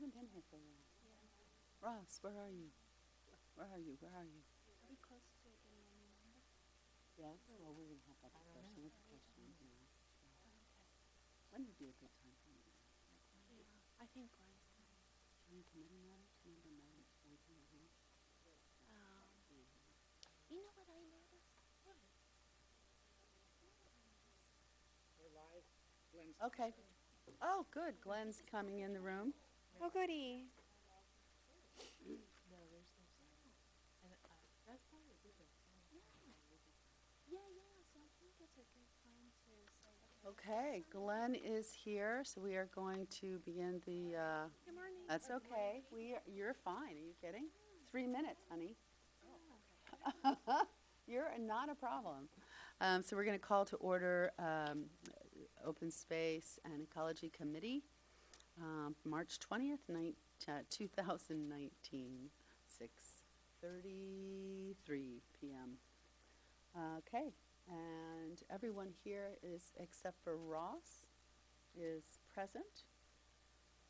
haven't been here for a while. Ross, where are you? Where are you? Where are you? Are we close to getting a new member? Yes, well, we're going to have that discussion. It's a question we can ask. When would be a good time for me to ask that question? Yeah, I think Glenn's fine. During committee matters, member matters, anything like that? You know what I noticed? We're live. Glenn's Okay. Oh, good. Glenn's coming in the room. Oh, goody. Yeah, so I think it's a good time to say. Okay, Glenn is here, so we are going to begin the, Good morning. that's okay. You're fine. Are you kidding? 3 minutes, honey. You're not a problem. So we're going to call to order Open Space and Ecology Committee, March 20th, 2019, 6:33 p.m. Okay, and everyone here is, except for Ross, is present.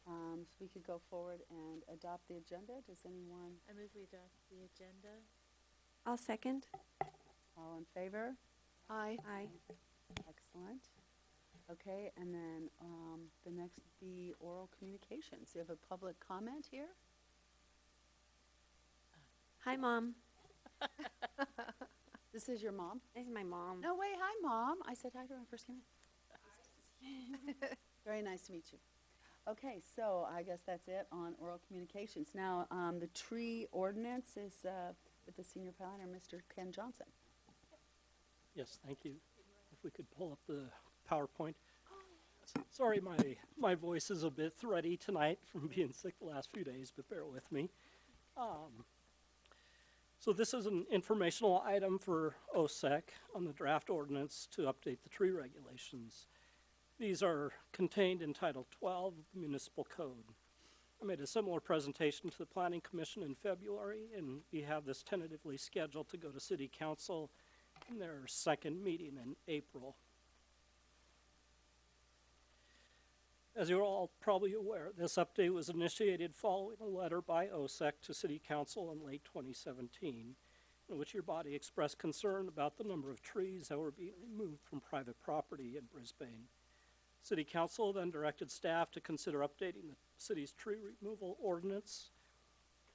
So we could go forward and adopt the agenda. Does anyone? I move we adopt the agenda. I'll second. All in favor? Aye. Aye. Excellent. Okay, and then the next would be oral communications. You have a public comment here? Hi, Mom. This is your mom? This is my mom. No way, hi, Mom. I said hi to her when I first came in. Very nice to meet you. Okay, so I guess that's it on oral communications. Now, the tree ordinance is with the senior planner, Mr. Ken Johnson. Yes, thank you. If we could pull up the PowerPoint. Sorry, my voice is a bit thready tonight from being sick the last few days, but bear with me. So this is an informational item for OSEC on the draft ordinance to update the tree regulations. These are contained in Title 12 of the Municipal Code. I made a similar presentation to the Planning Commission in February, and we have this tentatively scheduled to go to City Council in their second meeting in April. As you're all probably aware, this update was initiated following a letter by OSEC to City Council in late 2017, in which your body expressed concern about the number of trees that were being removed from private property in Brisbane. City Council then directed staff to consider updating the city's tree removal ordinance.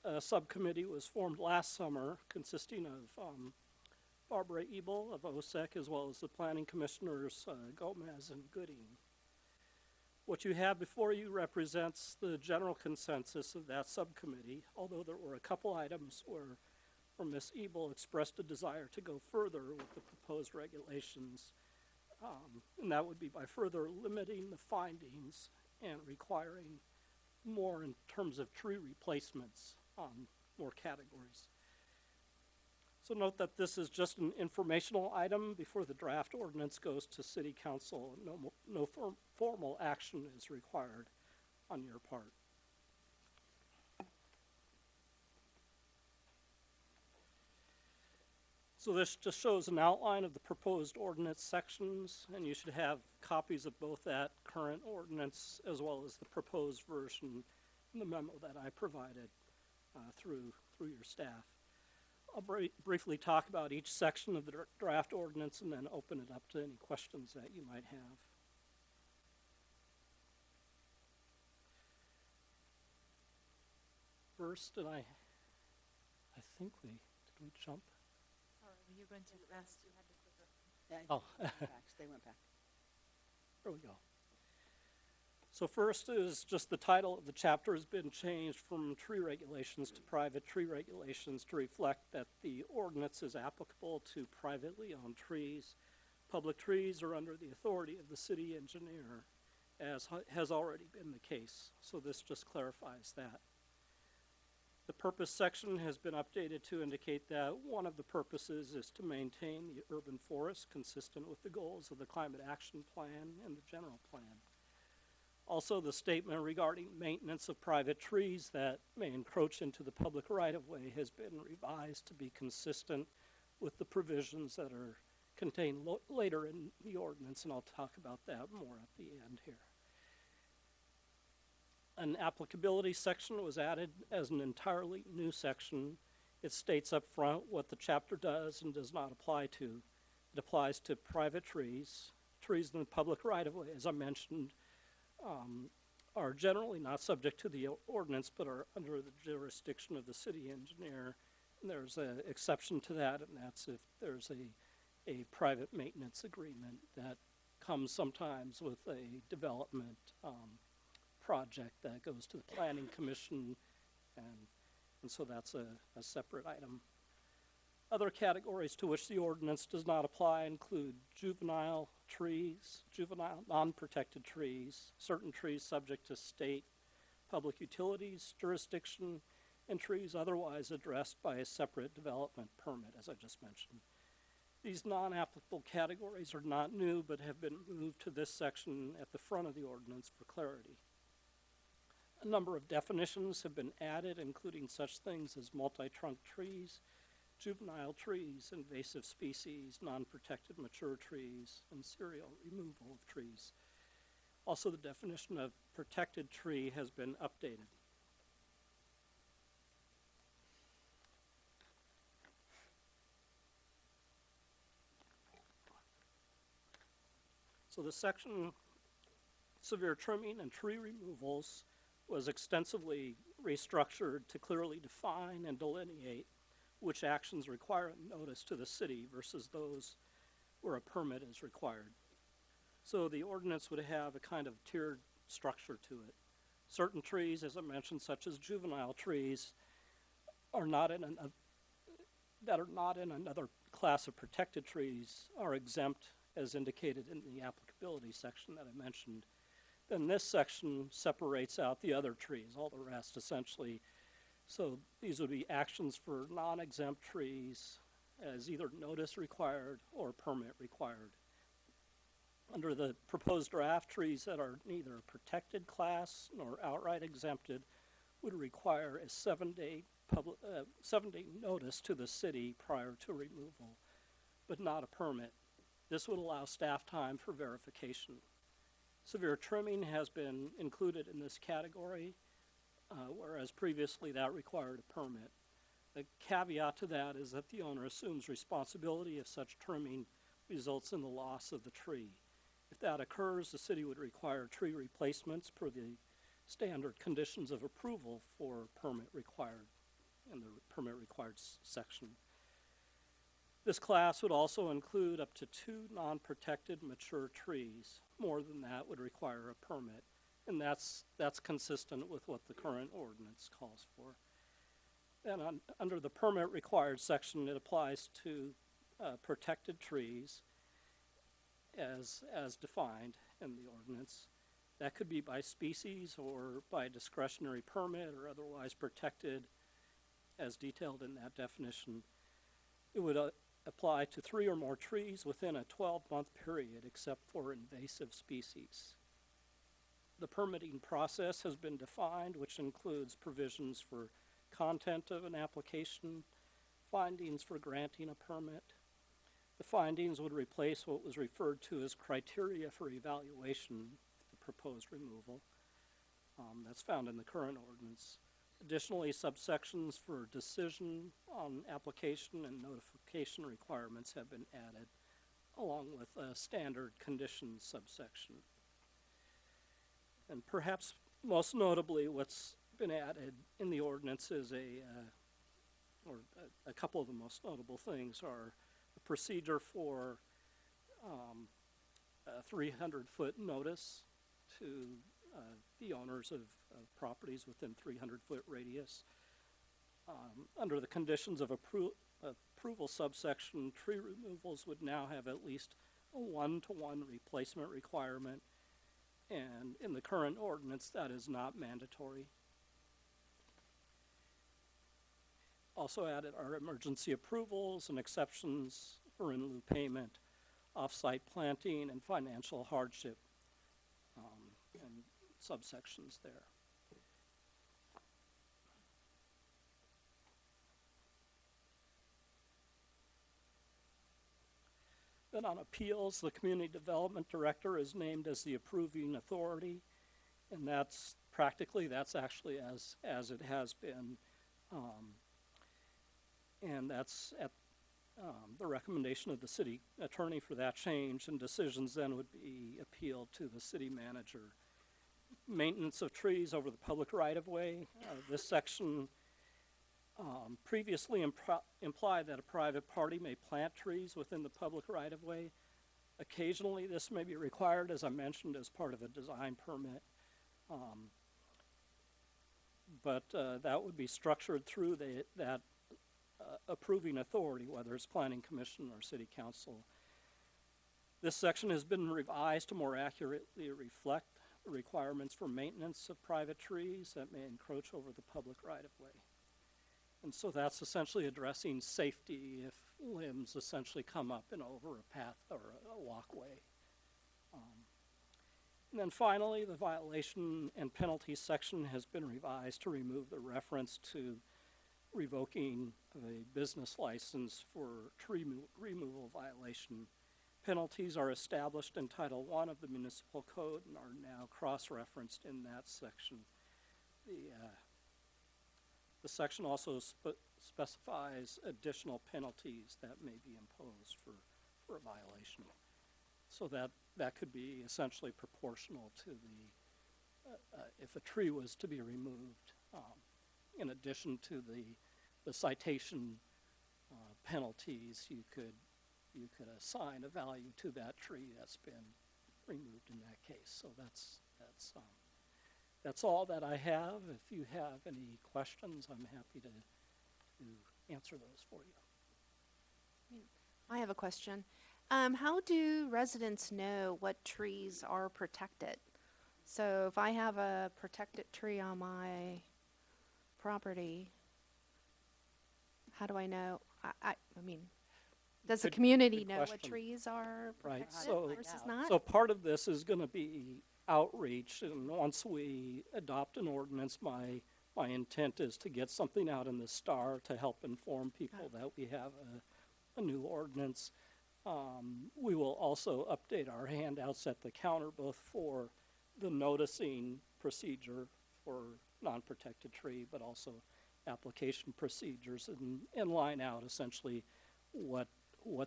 A subcommittee was formed last summer consisting of Barbara Ebel of OSEC as well as the planning commissioners Gomez and Gooding. What you have before you represents the general consensus of that subcommittee, although there were a couple items where Ms. Ebel expressed a desire to go further with the proposed regulations, and that would be by further limiting the findings and requiring more in terms of tree replacements on more categories. So note that this is just an informational item before the draft ordinance goes to City Council. No formal action is required on your part. So this just shows an outline of the proposed ordinance sections, and you should have copies of both that current ordinance as well as the proposed version in the memo that I provided through your staff. I'll briefly talk about each section of the draft ordinance and then open it up to any questions that you might have. First, did we jump? Sorry, you're going too fast. You had to click up. Yeah, they went back. There we go. So first is just the title of the chapter has been changed from tree regulations to private tree regulations to reflect that the ordinance is applicable to privately owned trees. Public trees are under the authority of the city engineer, as has already been the case. So this just clarifies that. The purpose section has been updated to indicate that one of the purposes is to maintain the urban forest consistent with the goals of the Climate Action Plan and the General Plan. Also, the statement regarding maintenance of private trees that may encroach into the public right-of-way has been revised to be consistent with the provisions that are contained later in the ordinance, and I'll talk about that more at the end here. An applicability section was added as an entirely new section. It states up front what the chapter does and does not apply to. It applies to private trees. Trees in the public right-of-way, as I mentioned, are generally not subject to the ordinance, but are under the jurisdiction of the city engineer. And there's an exception to that, and that's if there's a private maintenance agreement that comes sometimes with a development project that goes to the planning commission, and so that's a separate item. Other categories to which the ordinance does not apply include juvenile trees, juvenile non-protected trees, certain trees subject to state public utilities jurisdiction, and trees otherwise addressed by a separate development permit, as I just mentioned. These non-applicable categories are not new, but have been moved to this section at the front of the ordinance for clarity. A number of definitions have been added, including such things as multi-trunk trees, juvenile trees, invasive species, non-protected mature trees, and serial removal of trees. Also, the definition of protected tree has been updated. So the section, severe trimming and tree removals, was extensively restructured to clearly define and delineate which actions require a notice to the city versus those where a permit is required. So the ordinance would have a kind of tiered structure to it. Certain trees, as I mentioned, such as juvenile trees, are not in another class of protected trees, are exempt as indicated in the applicability section that I mentioned. Then this section separates out the other trees, all the rest essentially. So these would be actions for non-exempt trees as either notice required or permit required. Under the proposed draft, trees that are neither protected class nor outright exempted would require a 7-day notice to the city prior to removal, but not a permit. This would allow staff time for verification. Severe trimming has been included in this category, whereas previously that required a permit. The caveat to that is that the owner assumes responsibility if such trimming results in the loss of the tree. If that occurs, the city would require tree replacements per the standard conditions of approval for permit required in the permit required section. This class would also include up to 2 non-protected mature trees. More than that would require a permit, and that's consistent with what the current ordinance calls for. And under the permit required section, it applies to protected trees as defined in the ordinance. That could be by species or by discretionary permit or otherwise protected as detailed in that definition. It would apply to 3 or more trees within a 12-month period except for invasive species. The permitting process has been defined, which includes provisions for content of an application, findings for granting a permit. The findings would replace what was referred to as criteria for evaluation of the proposed removal. That's found in the current ordinance. Additionally, subsections for decision on application and notification requirements have been added, along with a standard conditions subsection. And perhaps most notably, what's been added in the ordinance is a couple of the most notable things are a procedure for a 300-foot notice to the owners of properties within 300-foot radius. Under the conditions of approval subsection, tree removals would now have at least a 1-to-1 replacement requirement, and in the current ordinance that is not mandatory. Also added are emergency approvals and exceptions for in lieu payment, off-site planting, and financial hardship, and subsections there. Then on appeals, the community development director is named as the approving authority, And that's practically, that's actually as it has been. And that's at the recommendation of the city attorney for that change, and decisions then would be appealed to the city manager. Maintenance of trees over the public right-of-way. This section previously implied that a private party may plant trees within the public right-of-way. Occasionally, this may be required, as I mentioned, as part of a design permit. But that would be structured through that approving authority, whether it's planning commission or city council. This section has been revised to more accurately reflect the requirements for maintenance of private trees that may encroach over the public right-of-way. And so that's essentially addressing safety if limbs essentially come up and over a path or a walkway. And then finally, the violation and penalty section has been revised to remove the reference to revoking of a business license for tree removal violation. Penalties are established in Title I of the Municipal Code and are now cross-referenced in that section. The section also specifies additional penalties that may be imposed for a violation. So that could be essentially proportional to if a tree was to be removed, in addition to the citation penalties, you could assign a value to that tree that's been removed in that case. So that's all that I have. If you have any questions, I'm happy to answer those for you. I have a question. How do residents know what trees are protected? So if I have a protected tree on my property, how do I know? I mean, does the Good- community good know what question. trees are Right, protected so- versus not? So part of this is going to be outreach, and once we adopt an ordinance, my intent is to get something out in the Star to help inform people that we have a new ordinance. We will also update our handouts at the counter, both for the noticing procedure for non-protected tree, but also application procedures, and line out essentially what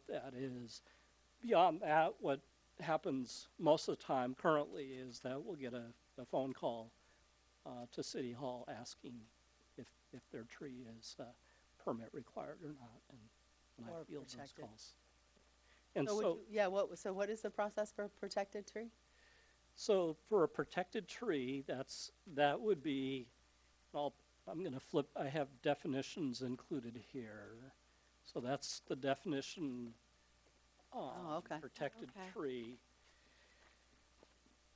that is. Beyond that, what happens most of the time currently is that we'll get a phone call to City Hall asking if their tree is permit required or not, and Or I field those protected. calls. And So, so, so what is the process for a protected tree? so for a protected tree, that would be, I'm going to flip, I have definitions included here. So that's the definition Oh, okay. protected Okay. tree.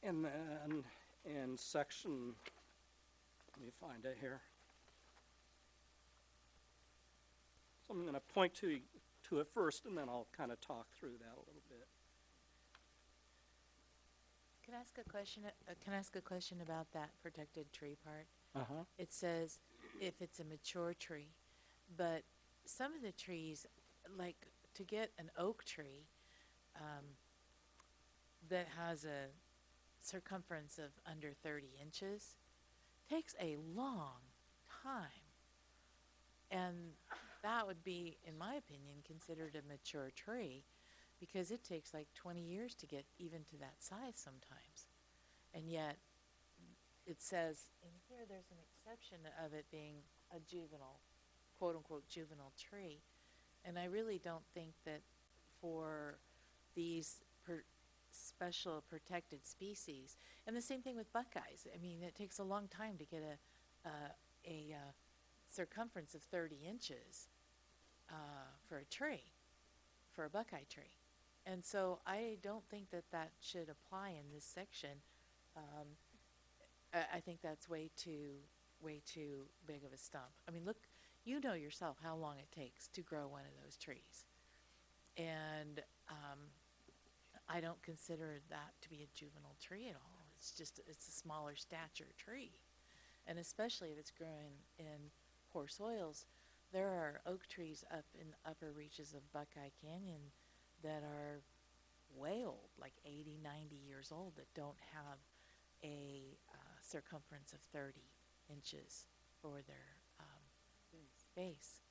And then in section, let me find it here. So I'm going to point to it first, and then I'll kind of talk through that a little bit. Can I ask a question? Can I ask a question about that protected tree part? Uh-huh. It says if it's a mature tree, but some of the trees, like to get an oak tree that has a circumference of under 30 inches, takes a long time. And that would be, in my opinion, considered a mature tree because it takes like 20 years to get even to that size sometimes. And yet, it says in here there's an exception of it being a juvenile, quote unquote, juvenile tree. And I really don't think that for these special protected species, and the same thing with buckeyes. I mean, it takes a long time to get a circumference of 30 inches for a tree, for a buckeye tree. And so I don't think that that should apply in this section. I think that's way too big of a stump. I mean, look, you know yourself how long it takes to grow one of those trees. And I don't consider that to be a juvenile tree at all. It's a smaller stature tree. And especially if it's growing in poor soils, there are oak trees up in the upper reaches of Buckeye Canyon that are way old, like 80, 90 years old, that don't have a circumference of 30 inches for their base.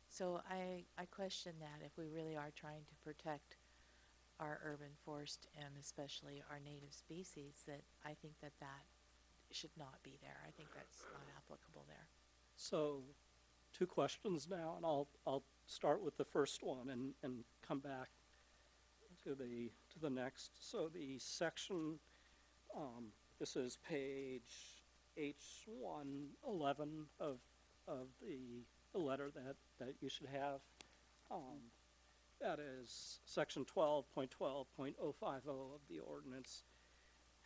So I question that if we really are trying to protect our urban forest and especially our native species, that I think that should not be there. I think that's not applicable there. So, two questions now, and I'll start with the first one and come back to the next. So the section, this is page H111 of the letter that you should have. That is section 12.12.050 of the ordinance,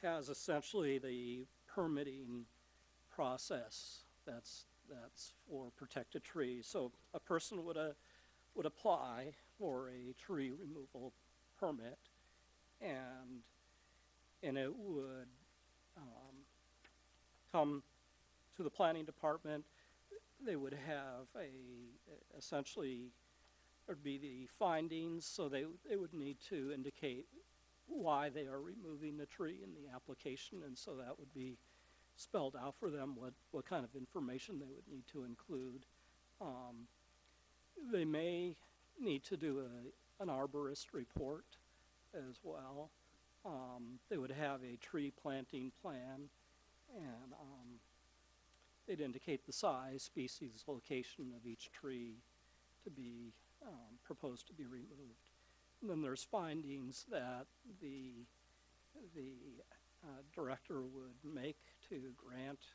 has essentially the permitting process that's for protected trees. So a person would apply for a tree removal permit, and it would come to the planning department. They would have essentially there'd be the findings, so they would need to indicate why they are removing the tree in the application, and so that would be spelled out for them what kind of information they would need to include. They may need to do an arborist report as well. They would have a tree planting plan, and they'd indicate the size, species, location of each tree to be proposed to be removed. And then there's findings that the director would make to grant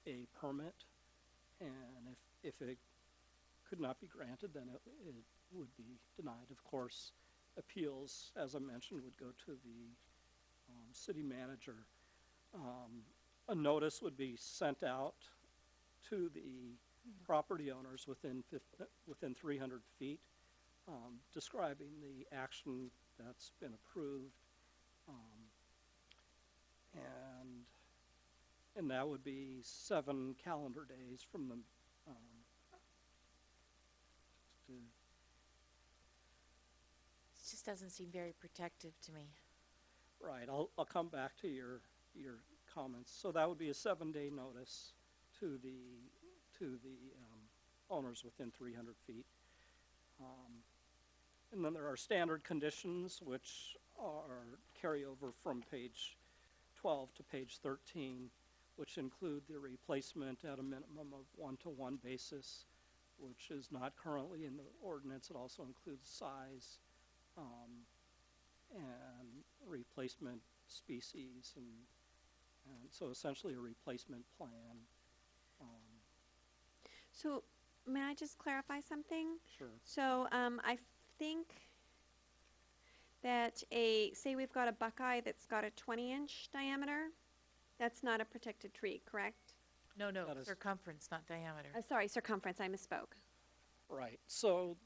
a permit, and if it could not be granted, then it would be denied. Of course, appeals, as I mentioned, would go to the city manager. A notice would be sent out to the property owners within 300 feet, describing the action that's been approved, and that would be 7 calendar days from the It just doesn't seem very protective to me. Right. I'll come back to your comments. So that would be a 7-day notice to the owners within 300 feet. And then there are standard conditions, which are carryover from page 12 to page 13, which include the replacement at a minimum of 1-to-1 basis, which is not currently in the ordinance. It also includes size and replacement species, and so essentially a replacement plan. So, may I just clarify something? Sure. So, I think that say we've got a buckeye that's got a 20-inch diameter, that's not a protected tree, correct? No, That is- circumference, not diameter. Sorry, circumference, I misspoke. Right. So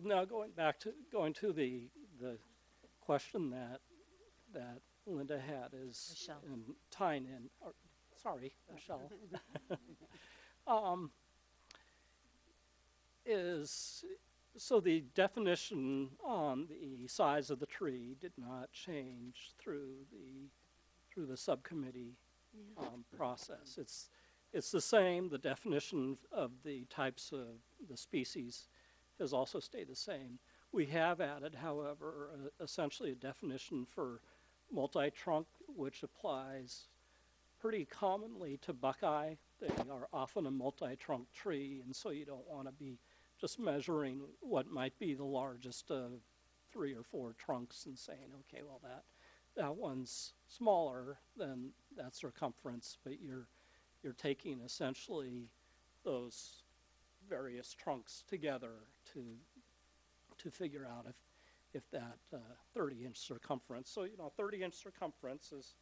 now going to the question that Linda had is Michelle. and tying in. Sorry, Michelle. Is so the definition on the size of the tree did not change through the subcommittee process. It's the same. The definition of the types of the species has also stayed the same. We have added, however, essentially a definition for multi-trunk, which applies pretty commonly to buckeye. They are often a multi-trunk tree, and so you don't want to be just measuring what might be the largest of 3 or 4 trunks and saying, okay, well that one's smaller than that circumference, but you're taking essentially those various trunks together to figure out if that 30-inch circumference. So 30-inch circumference is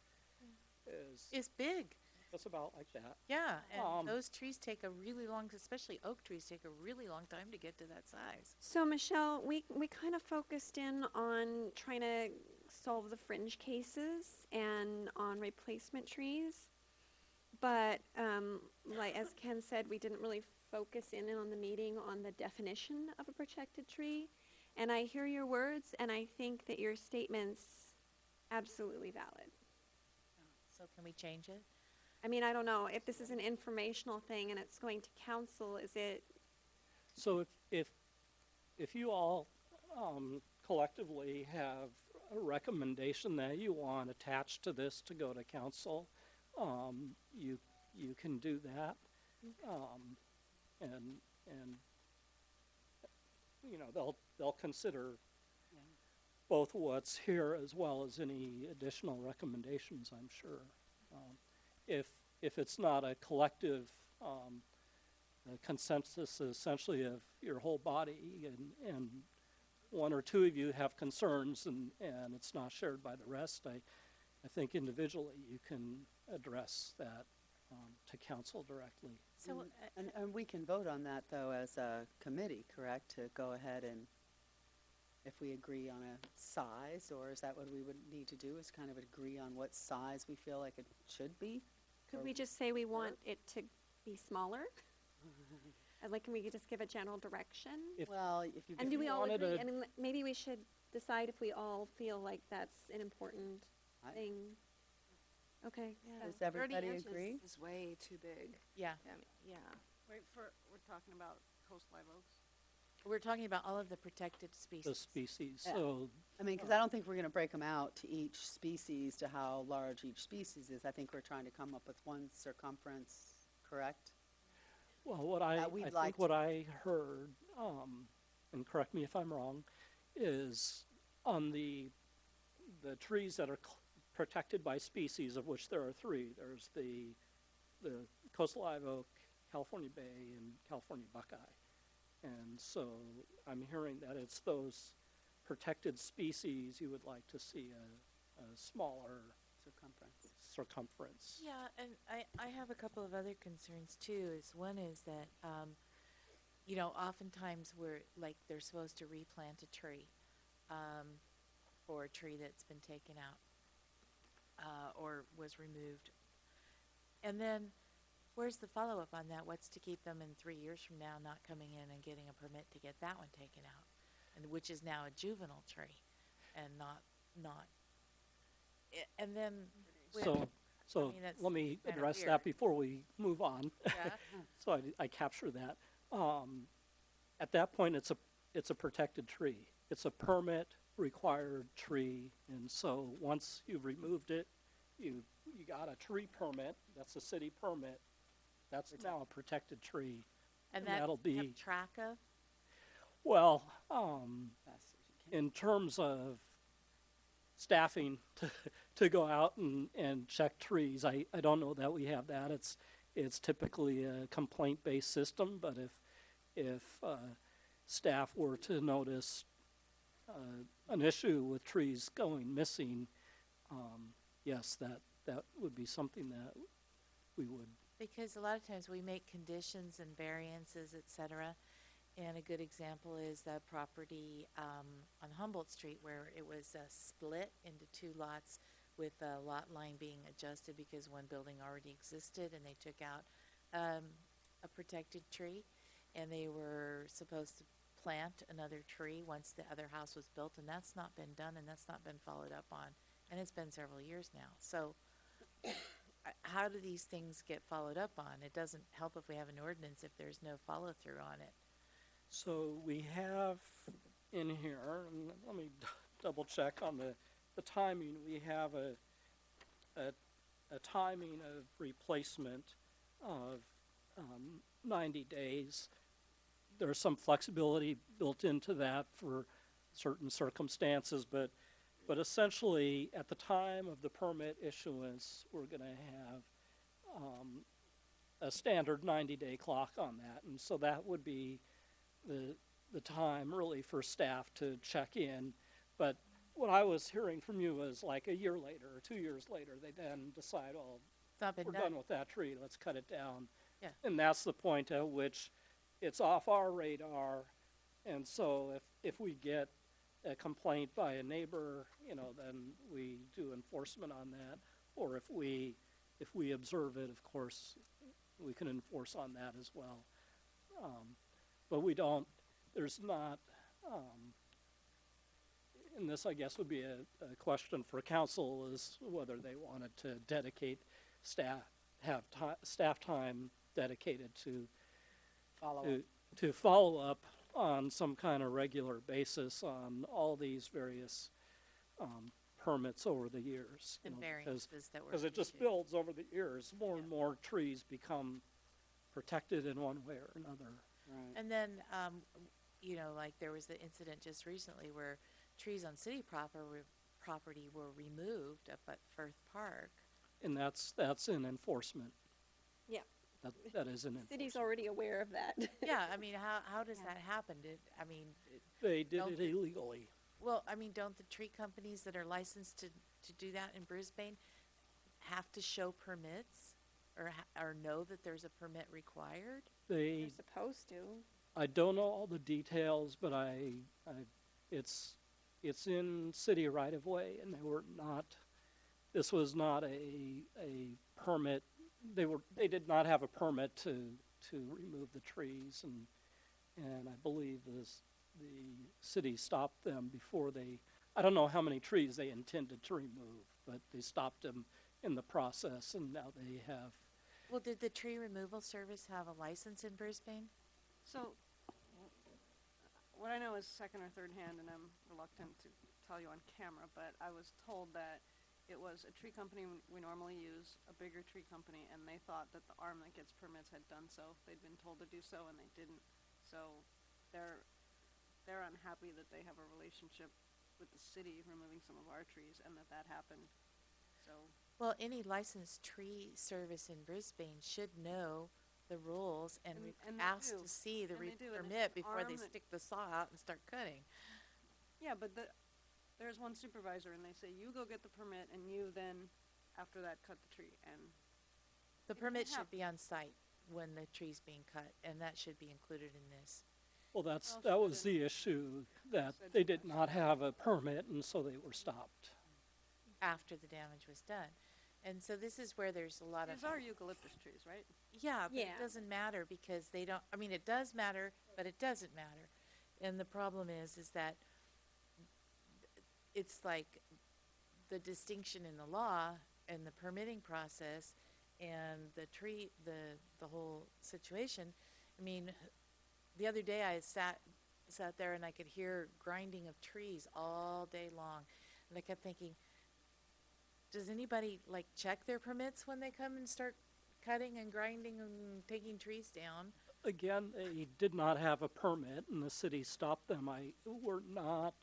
It's big. just about like that. Yeah, and Um, those trees take a really long, especially oak trees, take a really long time to get to that size. So, Michelle, we kind of focused in on trying to solve the fringe cases and on replacement trees. But, like as Ken said, we didn't really focus in on the meeting on the definition of a protected tree. And I hear your words, and I think that your statement's absolutely valid. So can we change it? I mean, I don't know, if this is an informational thing and it's going to council, is it, So if you all collectively have a recommendation that you want attached to this to go to council, you can do that. And you know, they'll consider both what's here as well as any additional recommendations, I'm sure. If it's not a collective consensus essentially of your whole body and one or two of you have concerns and it's not shared by the rest, I think individually you can address that to council directly. So, And we can vote on that, though, as a committee, correct? To go ahead and, if we agree on a size, or is that what we would need to do, is kind of agree on what size we feel like it should be? could we just say we want it to be smaller? Like, can we just give a general direction? If- Well, if you. And do you we all wanted agree? a- I mean, maybe we should decide if we all feel like that's an important I- thing. Okay. Yeah. Does everybody 30 inches agree? is way too big. yeah, Yeah. Wait, we're talking about coast live oaks? we're talking about all of the protected The species. species, Yeah. so I mean, because I don't think we're going to break them out to each species, to how large each species is. I think we're trying to come up with one circumference, correct? well, what That we'd I like think what I heard, and correct me if I'm wrong, is on the trees that are protected by species, of which there are three. There's the coastal live oak, California bay, and California buckeye. And so I'm hearing that it's those protected species you would like to see a smaller circumference. Yeah, and I have a couple of other concerns too. One is that, you know, oftentimes they're supposed to replant a tree, for a tree that's been taken out, or was removed. And then, where's the follow-up on that? What's to keep them in 3 years from now not coming in and getting a permit to get that one taken out? And which is now a juvenile tree and not, and then. So mean, that's let me kinda address weird. that before we move on. Yeah. So I capture that. At that point, it's a protected tree. It's a permit required tree, and so once you've removed it, you got a tree permit. That's a city permit. That's now a protected tree. And that'll that's be kept track of? well. Fast as you can. In terms of staffing to go out and check trees, I don't know that we have that. It's typically a complaint-based system, but if staff were to notice an issue with trees going missing, yes, that would be something that we would. Because a lot of times we make conditions and variances, et cetera. And a good example is the property on Humboldt Street where it was split into two lots with a lot line being adjusted because one building already existed and they took out a protected tree. And they were supposed to plant another tree once the other house was built, and that's not been done and that's not been followed up on. And it's been several years now. So how do these things get followed up on? It doesn't help if we have an ordinance if there's no follow-through on it. So we have in here, and let me double check on the timing. We have a timing of replacement of 90 days. There's some flexibility built into that for certain circumstances, but essentially at the time of the permit issuance, we're going to have a standard 90-day clock on that, and so that would be the time really for staff to check in. But what I was hearing from you was like a year later or 2 years later, they then decide, oh, It's not been we're done. done with that tree, let's cut it down. Yeah. And that's the point at which it's off our radar. And so if we get a complaint by a neighbor, then we do enforcement on that. Or if we observe it, of course, we can enforce on that as well. But there's not, and this, I guess, would be a question for council, is whether they wanted to dedicate staff time dedicated to follow up on some kind of regular basis on all these various permits over the years. And variances that were Because it just issued. builds over the years. More and more trees become protected in one way or another. Right. And then, you know, like there was the incident just recently where trees on city property were removed up at Firth Park. And that's in enforcement. Yeah. That is in enforcement. City's already aware of that. Yeah, I mean, how does Yeah. that happen? They did Don't it they- illegally. Well, I mean, don't the tree companies that are licensed to do that in Brisbane have to show permits or know that there's a permit required? They're supposed to. I don't know all the details, but it's in city right of way, and this was not a permit. They did not have a permit to remove the trees, and I believe the city stopped them before I don't know how many trees they intended to remove, but they stopped them in the process, and now they have. Well, did the tree removal service have a license in Brisbane? So, what I know is second or third hand, and I'm reluctant to tell you on camera, but I was told that it was a tree company we normally use, a bigger tree company, and they thought that the arm that gets permits had done so. They'd been told to do so, and they didn't. So, they're unhappy that they have a relationship with the city removing some of our trees, and that happened. So, Well, any licensed tree service in Brisbane should know the rules and And they ask do. to see the And they do, and if permit an before they arm that- stick the saw out and start cutting. yeah, but there's one supervisor, and they say, you go get the permit, and you then, after that, cut the tree, and The It permit can should be on site when the tree's being cut, and that should be included in this. Well, Well, that so was then- the issue, that Said they did yes. not have a permit, and so they were stopped. After the damage was done. And so this is where there's a lot of. these are eucalyptus trees, right? Yeah, but Yeah. it doesn't matter because they don't, I mean, it does matter, but it doesn't matter. And the problem is that it's like the distinction in the law and the permitting process and the whole situation. I mean, the other day I sat there and I could hear grinding of trees all day long. And I kept thinking, does anybody like check their permits when they come and start cutting and grinding and taking trees down? Again, they did not have a permit, and the city stopped them. We're not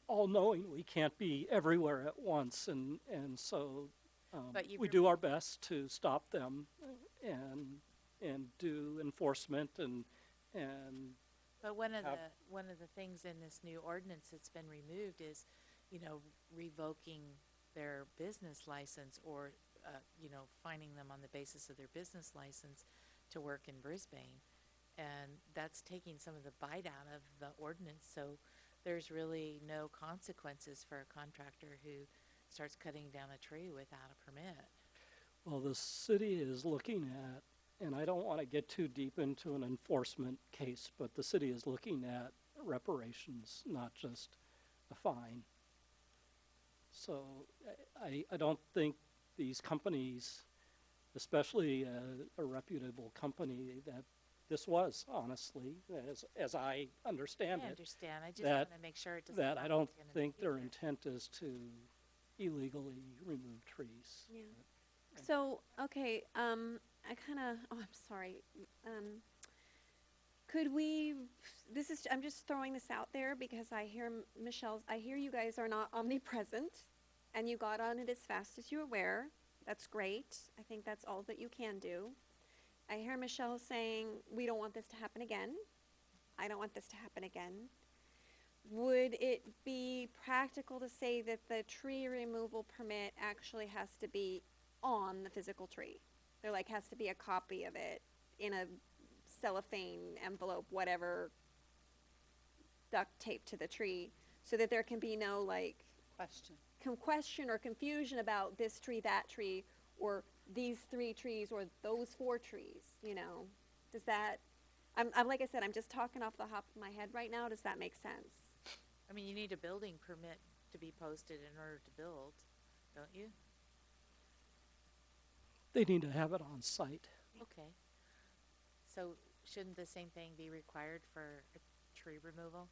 all-knowing. We can't be everywhere at once, and so But you we do our best to stop them and do enforcement and But one of have- the things in this new ordinance that's been removed is, revoking their business license or, finding them on the basis of their business license to work in Brisbane. And that's taking some of the bite out of the ordinance, so there's really no consequences for a contractor who starts cutting down a tree without a permit. well, the city is looking at, and I don't want to get too deep into an enforcement case, but the city is looking at reparations, not just a fine. So I don't think these companies, especially a reputable company that this was, honestly, as I understand I it, understand, I just that- want to make sure it doesn't. that I happen don't again in the think their future. intent is to illegally remove trees. Yeah. So, okay, I'm sorry. I'm just throwing this out there because I hear I hear you guys are not omnipresent and you got on it as fast as you're aware. That's great. I think that's all that you can do. I hear Michelle saying, we don't want this to happen again. I don't want this to happen again. Would it be practical to say that the tree removal permit actually has to be on the physical tree? There has to be a copy of it in a cellophane envelope, whatever, duct tape to the tree, so that there can be no Question. question or confusion about this tree, that tree, or these 3 trees, or those 4 trees, Does that, I'm like I said, I'm just talking off the top of my head right now. Does that make sense? I mean, you need a building permit to be posted in order to build, don't you? They need to have it on site. Okay. So shouldn't the same thing be required for a tree removal?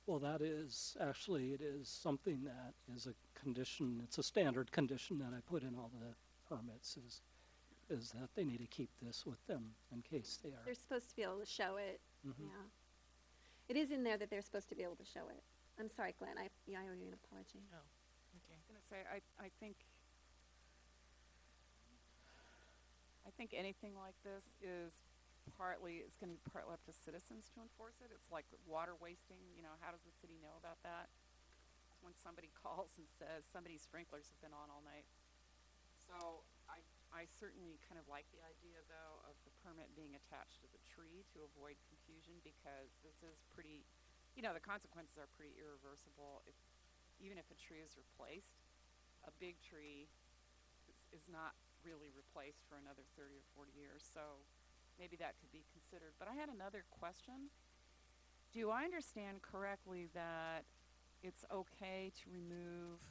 Well, that is, actually, it is something that is a condition, it's a standard condition that I put in all the permits is that they need to keep this with them in case they are. They're supposed to be able to show it. Mhm. Yeah. It is in there that they're supposed to be able to show it. I'm sorry, Glenn. I owe you an apology. Oh, okay. I was gonna say, I think anything like this is it's gonna be partly up to citizens to enforce it. It's like water wasting, how does the city know about that? When somebody calls and says somebody's sprinklers have been on all night. So I certainly kind of like the idea, though, of the permit being attached to the tree to avoid confusion, because this is pretty, the consequences are pretty irreversible. Even if a tree is replaced, a big tree is not really replaced for another 30 or 40 years. So maybe that could be considered. But I had another question. Do I understand correctly that it's okay to remove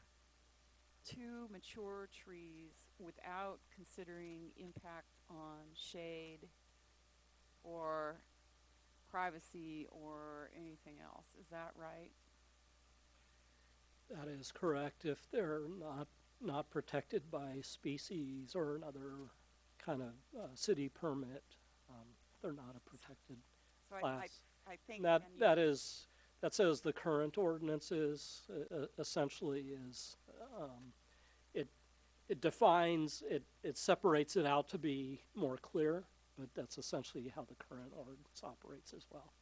2 mature trees without considering impact on shade or privacy or anything else? Is that right? That is correct. If they're not protected by species or another kind of city permit, they're not a protected So class. I think That then you- that says the current ordinance is essentially is it defines it separates it out to be more clear, but that's essentially how the current ordinance operates as well.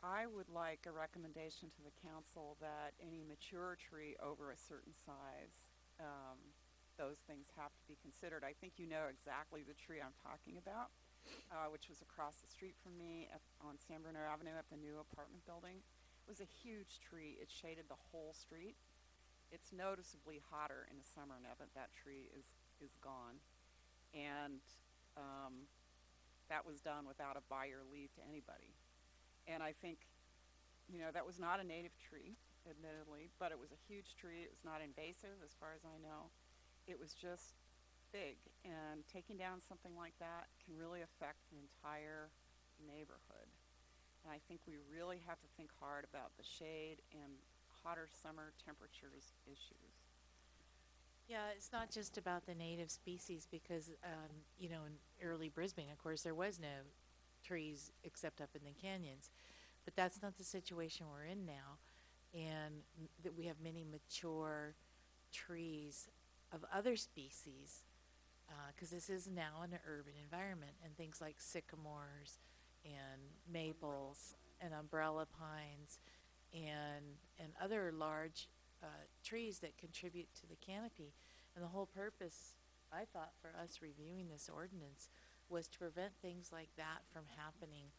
I would like a recommendation to the council that any mature tree over a certain size, those things have to be considered. I think you know exactly the tree I'm talking about, which was across the street from me on San Bruno Avenue at the new apartment building. It was a huge tree. It shaded the whole street. It's noticeably hotter in the summer now that that tree is gone. And that was done without a buyer leave to anybody. And I think, that was not a native tree, admittedly, but it was a huge tree. It was not invasive as far as I know. It was just big. And taking down something like that can really affect the entire neighborhood. And I think we really have to think hard about the shade and hotter summer temperatures issues. Yeah, it's not just about the native species because, in early Brisbane, of course, there was no trees except up in the canyons. But that's not the situation we're in now. And that we have many mature trees of other species, because this is now an urban environment, and things like sycamores and maples and umbrella pines and other large trees that contribute to the canopy. And the whole purpose, I thought, for us reviewing this ordinance was to prevent things like that from happening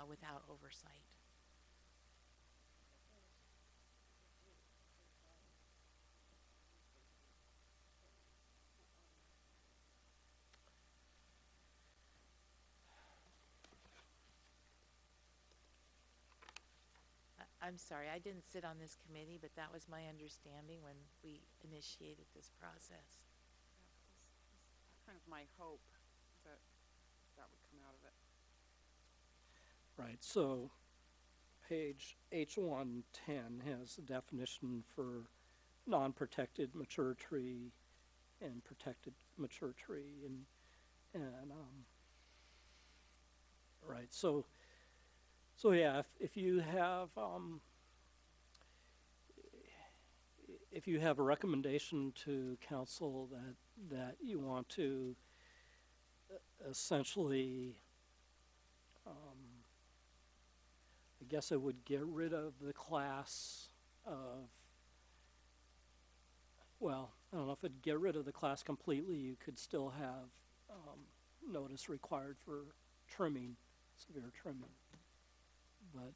without oversight. I'm sorry, I didn't sit on this committee, but that was my understanding when we initiated this process. That's kind of my hope that that would come out of it. Right, so page H110 has a definition for non-protected mature tree and protected mature tree, and right, so yeah, if you have a recommendation to council that you want to essentially, I guess I would get rid of the class of, well, I don't know if it'd get rid of the class completely. You could still have notice required for trimming, severe trimming. But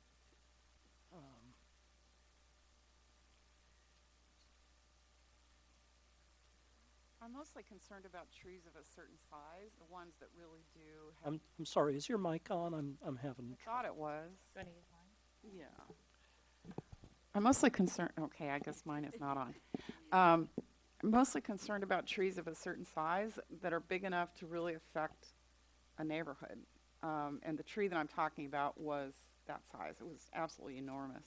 I'm mostly concerned about trees of a certain size, the ones that really do have. I'm sorry, is your mic on? I'm having I thought it was. Do you want to use mine? Yeah. I'm mostly concerned, okay, I guess mine is not on. I'm mostly concerned about trees of a certain size that are big enough to really affect a neighborhood. And the tree that I'm talking about was that size. It was absolutely enormous.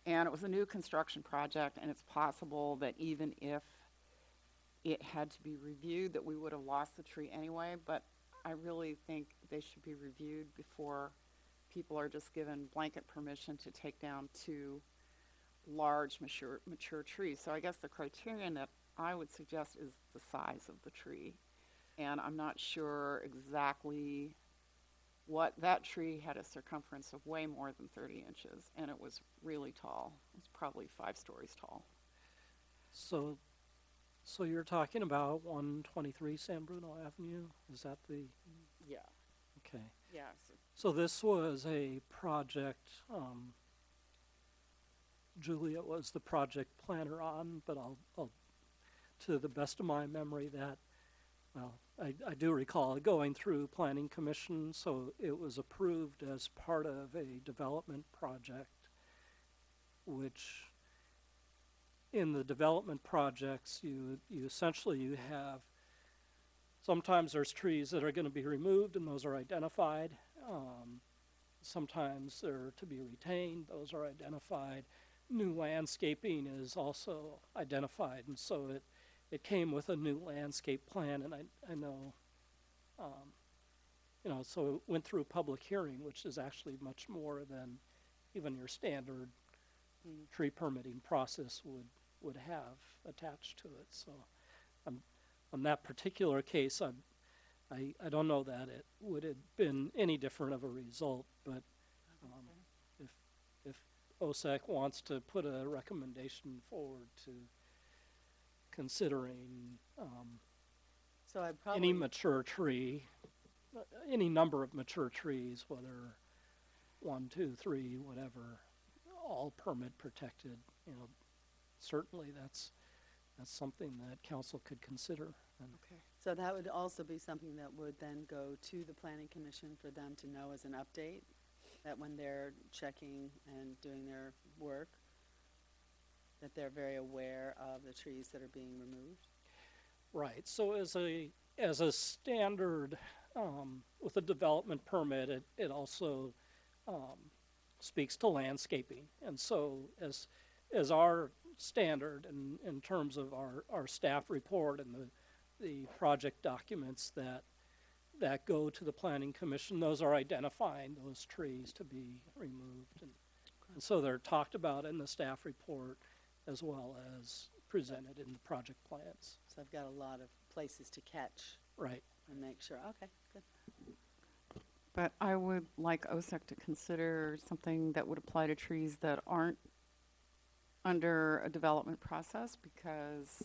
And it was a new construction project, and it's possible that even if it had to be reviewed, that we would have lost the tree anyway, but I really think they should be reviewed before people are just given blanket permission to take down 2 large mature trees. So I guess the criterion that I would suggest is the size of the tree. And I'm not sure exactly what, that tree had a circumference of way more than 30 inches, and it was really tall. It was probably 5 stories tall. So you're talking about 123 San Bruno Avenue? Is that the, Yeah. okay. Yeah. So this was a project, Julia was the project planner on, but I'll to the best of my memory that, well, I do recall it going through Planning Commission, so it was approved as part of a development project, which in the development projects, you essentially you have, sometimes there's trees that are going to be removed and those are identified. Sometimes they're to be retained, those are identified. New landscaping is also identified, and so it came with a new landscape plan, and I know, so it went through a public hearing, which is actually much more than even your standard tree permitting process would have attached to it. So on that particular case, I don't know that it would have been any different of a result, but if OSEC wants to put a recommendation forward to considering So I probably. any mature tree, any number of mature trees, whether 1, 2, 3, whatever, all permit protected, certainly that's something that council could consider. And Okay. So that would also be something that would then go to the Planning Commission for them to know as an update, that when they're checking and doing their work, that they're very aware of the trees that are being removed. Right, so as a standard, with a development permit, it also speaks to landscaping. And so as our standard in terms of our staff report and the project documents that go to the Planning Commission, those are identifying those trees to be removed. And so they're talked about in the staff report as well as presented in the project plans. So I've got a lot of places to catch Right. and make sure, okay, good. But I would like OSEC to consider something that would apply to trees that aren't under a development process, because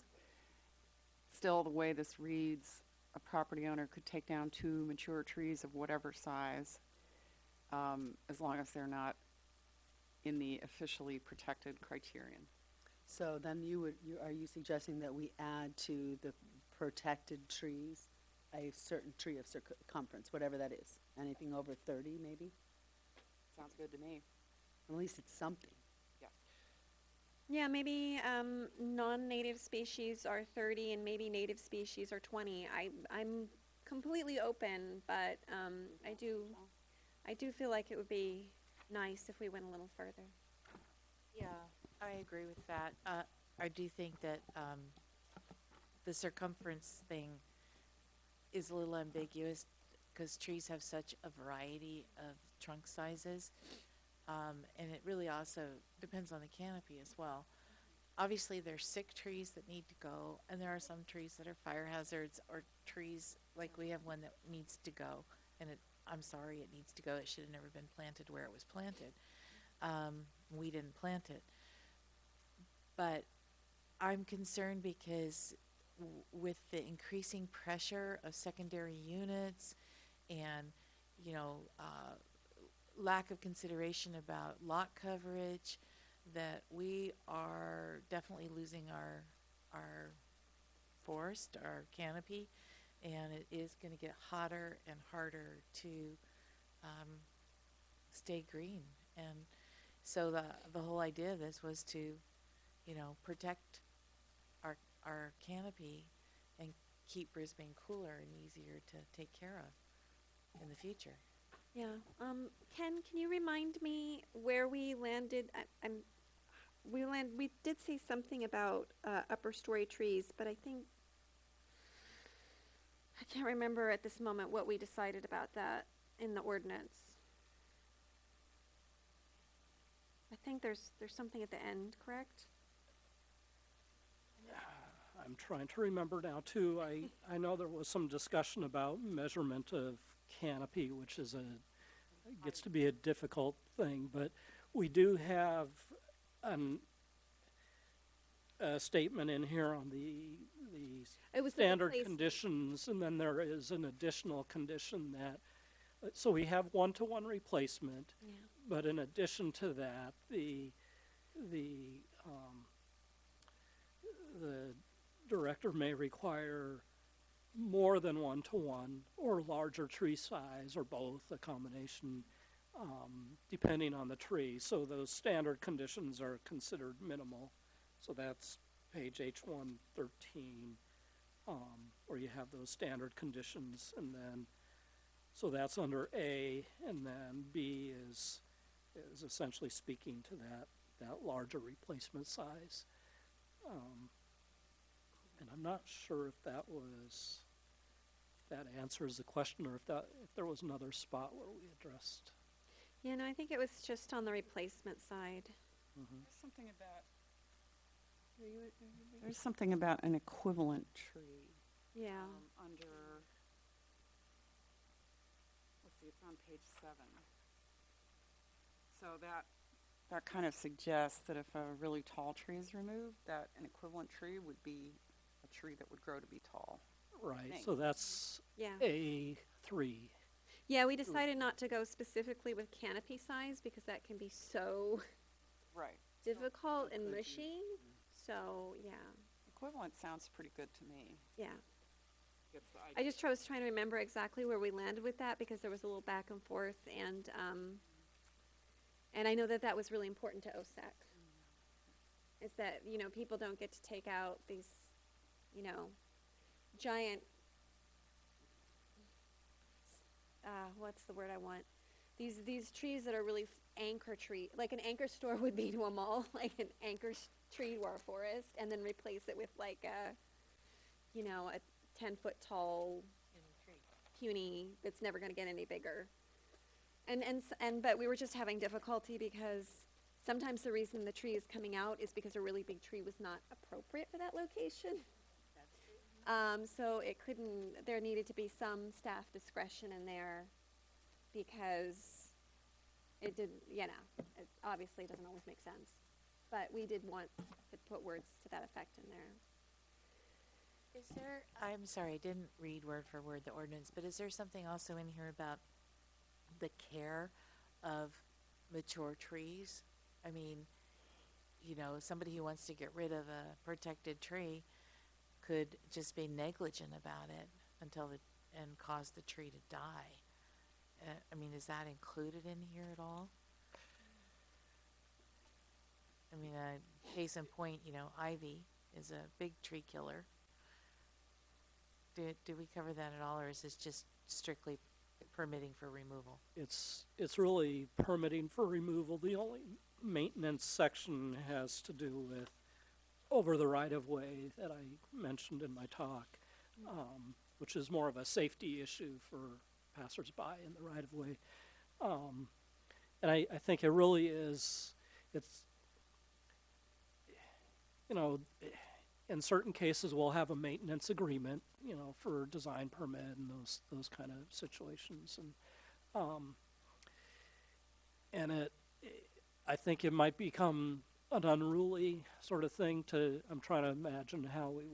still the way this reads, a property owner could take down 2 mature trees of whatever size, as long as they're not in the officially protected criterion. So then are you suggesting that we add to the protected trees a certain tree of circumference, whatever that is? Anything over 30 maybe? Sounds good to me. At least it's something. Yeah, maybe non-native species are 30 and maybe native species are 20. I'm completely open, but I do feel like it would be nice if we went a little further. Yeah, I agree with that. I do think that the circumference thing is a little ambiguous because trees have such a variety of trunk sizes. And it really also depends on the canopy as well. Obviously, there's sick trees that need to go, and there are some trees that are fire hazards, or trees, like we have one that needs to go. And I'm sorry, it needs to go. It should have never been planted where it was planted. We didn't plant it. But I'm concerned because with the increasing pressure of secondary units and, lack of consideration about lot coverage, that we are definitely losing our forest, our canopy, and it is going to get hotter and harder to stay green. And So the whole idea of this was to, you know, protect our canopy and keep Brisbane cooler and easier to take care of in the future. Yeah. Ken, can you remind me where we landed? We did say something about upper story trees, but I think I can't remember at this moment what we decided about that in the ordinance. I think there's something at the end, correct? I'm trying to remember now too. I know there was some discussion about measurement of canopy, which is gets to be a difficult thing, but we do have a statement in here on the It was the standard replace- conditions, and then there is an additional condition that, so we have one-to-one replacement, Yeah. but in addition to that, the director may require more than one-to-one or larger tree size or both, a combination, depending on the tree. So those standard conditions are considered minimal. So that's page H113, where you have those standard conditions, and then, so that's under A, and then B is essentially speaking to that larger replacement size. And I'm not sure if that answers the question, or if there was another spot where we addressed. Yeah, no, I think it was just on the replacement side. There's something about an equivalent tree Yeah. under, let's see, it's on page 7. So that kind of suggests that if a really tall tree is removed, that an equivalent tree would be a tree that would grow to be tall. Right, Thanks. so that's Yeah. A3. Yeah, we decided not to go specifically with canopy size because that can be so Right. difficult and could be. mushy. So, yeah. Equivalent sounds pretty good to me. Yeah. Gets the I idea. just was trying to remember exactly where we landed with that because there was a little back and forth, and I know that was really important to OSEC. Is that, you know, people don't get to take out these, you know, giant, what's the word I want? These trees that are really anchor tree, like an anchor store would be to a mall, like an anchor tree to our forest, and then replace it with like a, you know, a 10-foot tall puny that's never going to get any bigger. But we were just having difficulty because sometimes the reason the tree is coming out is because a really big tree was not appropriate for that location. So it couldn't, there needed to be some staff discretion in there because it didn't, you know, it obviously doesn't always make sense. But we did want to put words to that effect in there. Is there, I'm sorry, I didn't read word for word the ordinance, but is there something also in here about the care of mature trees? I mean, you know, somebody who wants to get rid of a protected tree could just be negligent about it and cause the tree to die. I mean, is that included in here at all? I mean, case in point, you know, ivy is a big tree killer. Do we cover that at all, or is this just strictly permitting for removal? It's really permitting for removal. The only maintenance section has to do with over the right-of-way that I mentioned in my talk, which is more of a safety issue for passersby in the right-of-way. And I think it really is, it's, you know, in certain cases we'll have a maintenance agreement, you know, for design permit and those kind of situations. And I think it might become an unruly sort of thing I'm trying to imagine how we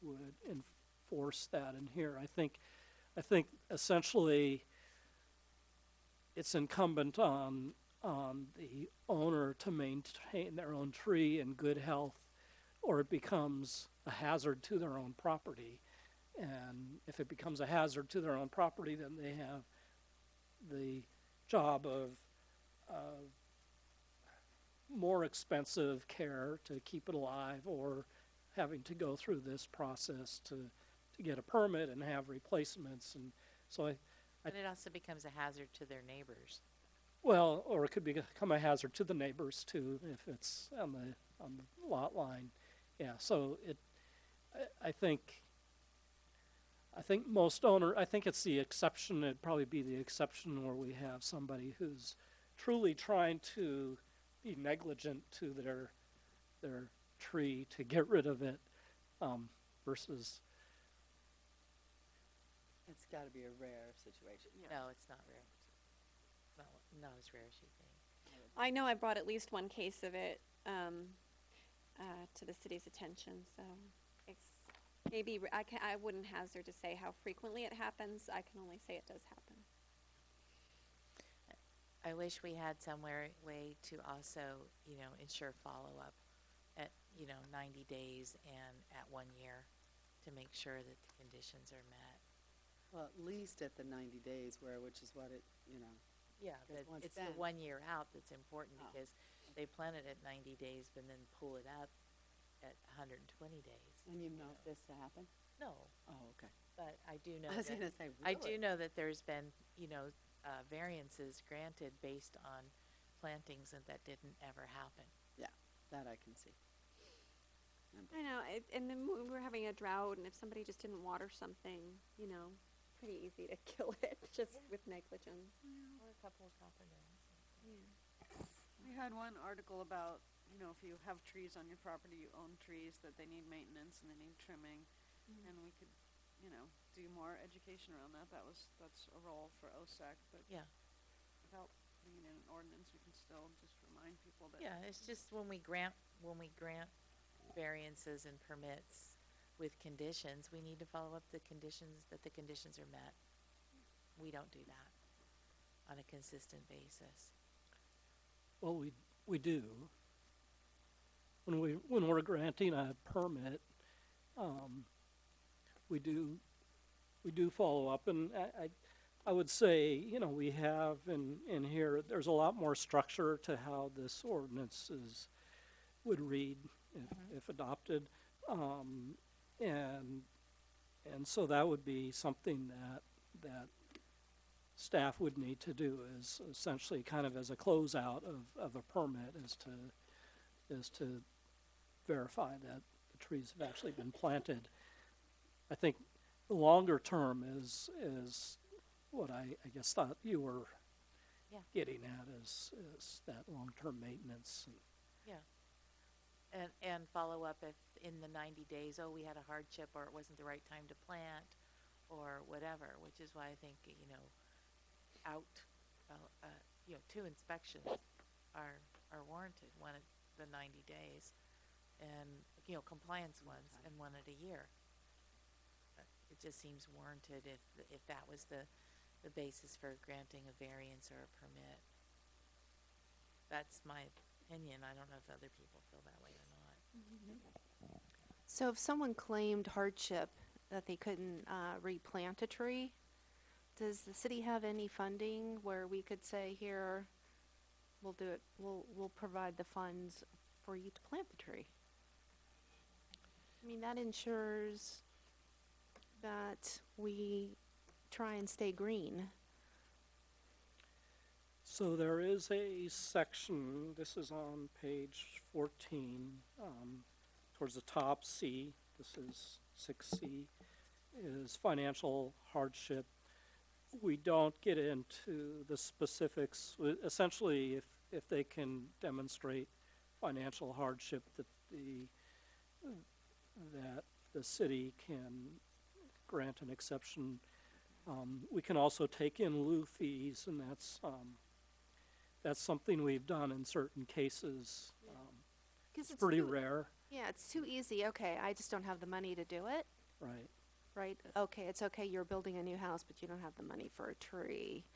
would enforce that in here. I think essentially it's incumbent on the owner to maintain their own tree in good health, or it becomes a hazard to their own property. And if it becomes a hazard to their own property, then they have the job of more expensive care to keep it alive, or having to go through this process to get a permit and have replacements. And so And it also becomes a hazard to their neighbors. well, or it could become a hazard to the neighbors too, if it's on the lot line. Yeah, so I think I think it's the exception, it'd probably be the exception where we have somebody who's truly trying to be negligent to their tree to get rid of it, versus, It's gotta be a rare situation. No, it's not rare. Not as rare as you think. I know I brought at least one case of it to the city's attention, so it's maybe I wouldn't hazard to say how frequently it happens. I can only say it does happen. I wish we had some way to also, ensure follow-up at, 90 days and at 1 year to make sure that the conditions are met. Well, at least at the 90 days which is what it, Yeah, Because but once it's the then- 1 year out that's important Oh. because they plant it at 90 days, but then pull it up at 120 days. and you know this to happen? No, Oh, okay. but I do know I was that, gonna say, I do really? know that there's been, variances granted based on plantings that didn't ever happen. That I can see. I know, and then we're having a drought, and if somebody just didn't water something, pretty easy to kill it just with negligence. Or a couple of copper nails. We had one article about, if you have trees on your property, you own trees, that they need maintenance and they need trimming. And we could, do more education around that. That's a role for OSEC, but Yeah. without putting it in an ordinance, we can still just remind people that. Yeah, it's just when we grant variances and permits with conditions, we need to follow up the conditions are met. We don't do that on a consistent basis. well, we do. When we're granting a permit, we do follow up, and I would say, we have in here, there's a lot more structure to how this ordinance would read if adopted. And so that would be something that staff would need to do, is essentially kind of as a closeout of a permit, is to verify that the trees have actually been planted. I think the longer term is what I guess thought you were Yeah. getting at, is that long-term maintenance. And follow up if in the 90 days, we had a hardship or it wasn't the right time to plant or whatever, which is why I think, two inspections are warranted, one at the 90 days and, compliance ones and one at a year. It just seems warranted if that was the basis for granting a variance or a permit. That's my opinion. I don't know if other people feel that way or not. So if someone claimed hardship that they couldn't replant a tree, does the city have any funding where we could say, here, we'll do it, we'll provide the funds for you to plant the tree? I mean, that ensures that we try and stay green. So there is a section, this is on page 14, towards the top, C, this is 6C, is financial hardship. We don't get into the specifics. Essentially, if they can demonstrate financial hardship, that the city can grant an exception. We can also take in lieu fees, and that's something we've done in certain cases. 'Cause It's pretty too- rare, Yeah, it's too easy. Okay, I just don't have the money to do it. right? Right? Okay, it's okay, you're building a new house, but you don't have the money for a tree.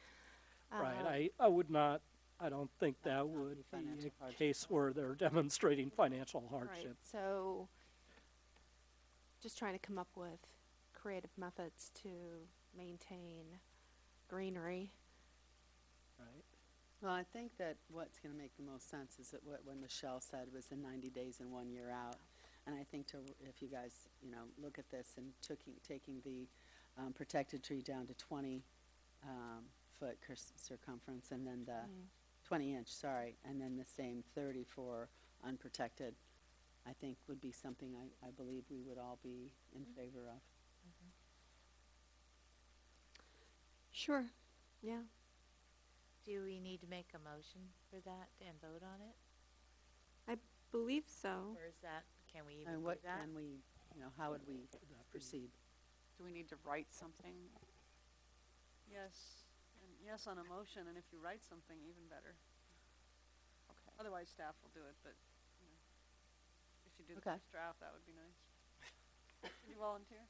Right, I would not, I don't think that That would would be be financial a hardship. case where they're demonstrating financial Right, hardship. so just trying to come up with creative methods to maintain greenery. Right. Well, I think that what's going to make the most sense is that what Michelle said was the 90 days and 1 year out. And I think if you guys, look at this and taking the protected tree down to 20 foot circumference, and then the 20 inch, sorry, and then the same 30 for unprotected, I think would be something I believe we would all be in favor of. Sure. Yeah. Do we need to make a motion for that and vote on it? I believe so. Or is that, can we even And do what that? can we, how would we proceed? Do we need to write something? Yes, and yes on a motion, and if you write something, even better. Okay. Otherwise, staff will do it, but, if you do the Okay. first draft, that would be nice. Can you volunteer?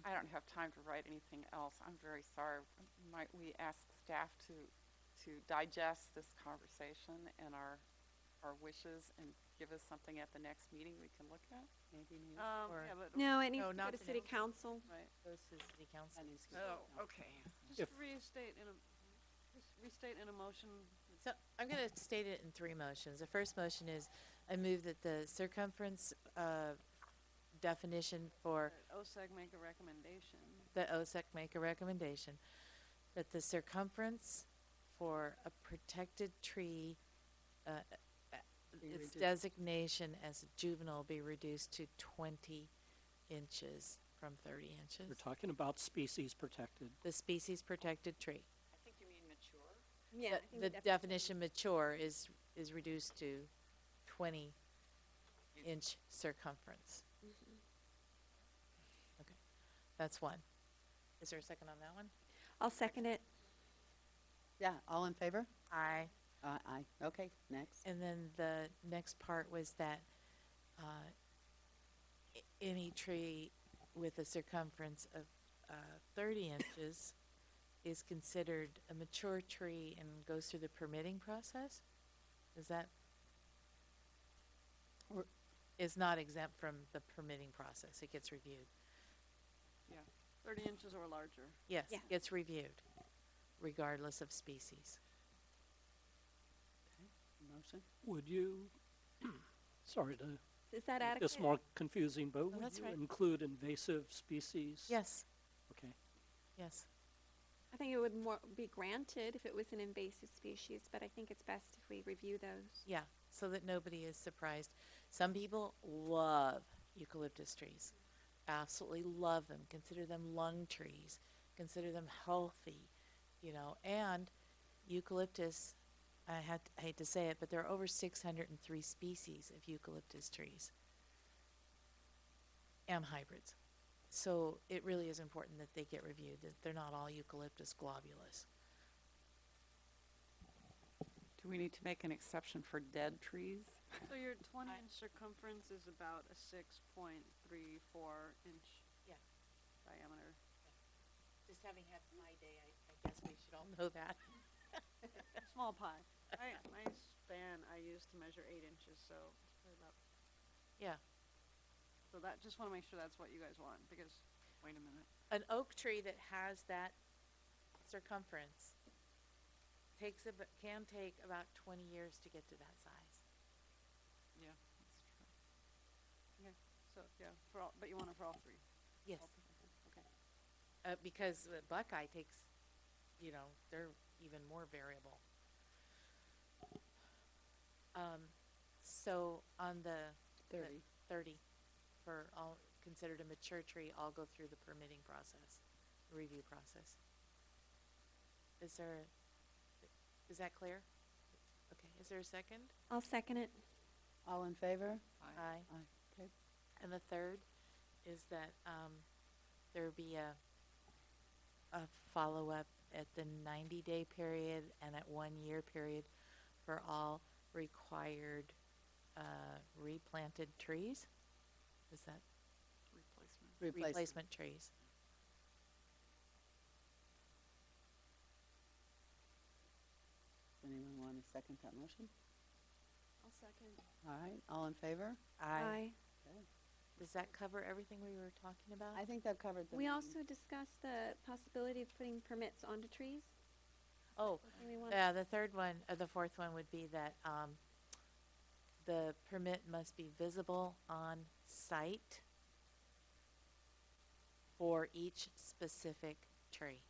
I don't have time to write anything else. I'm very sorry. Might we ask staff to digest this conversation and our wishes and give us something at the next meeting we can look at? Maybe. Or- Yeah, but, No, it needs No, to go not to the city next- council. right. Goes to city council. okay. Just If- restate in a motion. So I'm going to state it in 3 motions. The first motion is I move that the circumference definition for that OSEC make a recommendation. the OSEC make a recommendation that the circumference for a protected tree, Be its reduced. designation as a juvenile be reduced to 20 inches from 30 inches. We're talking about species protected. The species protected tree. I think you mean mature. Yeah. The definition mature is reduced to 20 inch circumference. Okay, that's one. Is there a second on that one? I'll second it. Yeah, all in favor? Aye. Aye. Okay, next. And then the next part was that any tree with a circumference of 30 inches is considered a mature tree and goes through the permitting process? Is that, Or- is not exempt from the permitting process? It gets reviewed. 30 inches or larger. Yes, Yeah. gets reviewed, regardless of species. Motion? Would you, sorry to Is that make adequate? this more confusing, but would that's you right. include invasive species? Yes, Okay. yes. I think it would be granted if it was an invasive species, but I think it's best if we review those. Yeah, so that nobody is surprised. Some people love eucalyptus trees, absolutely love them, consider them lung trees, consider them healthy, and eucalyptus, I hate to say it, but there are over 603 species of eucalyptus trees and hybrids. So it really is important that they get reviewed, that they're not all eucalyptus globulus. Do we need to make an exception for dead trees? So your 20-inch circumference is about a 6.34 inch Yeah. diameter. Just having had my day, I guess we should all know that. Small pie. My span I use to measure 8 inches, so it's probably about. Yeah. So just want to make sure that's what you guys want, because Wait a minute. An oak tree that has that circumference can take about 20 years to get to that size. Yeah, that's true. so yeah, but you want it for all 3. Yes. All three. Okay. Because buckeye takes, they're even more variable. So on the 30. 30 for all considered a mature tree, all go through the permitting process, review process. Is that clear? Okay, is there a second? I'll second it. All in favor? Aye. Aye. Okay. And the third is that there be a follow-up at the 90-day period and at 1 year period for all required replanted trees? Is that replacement trees? Does anyone want to second that motion? I'll second. All right, all in favor? Aye. Okay. Does that cover everything we were talking about? I think that covered the. We also discussed the possibility of putting permits onto trees. Oh, something we want? the third one, the fourth one would be that, the permit must be visible on site for each specific tree.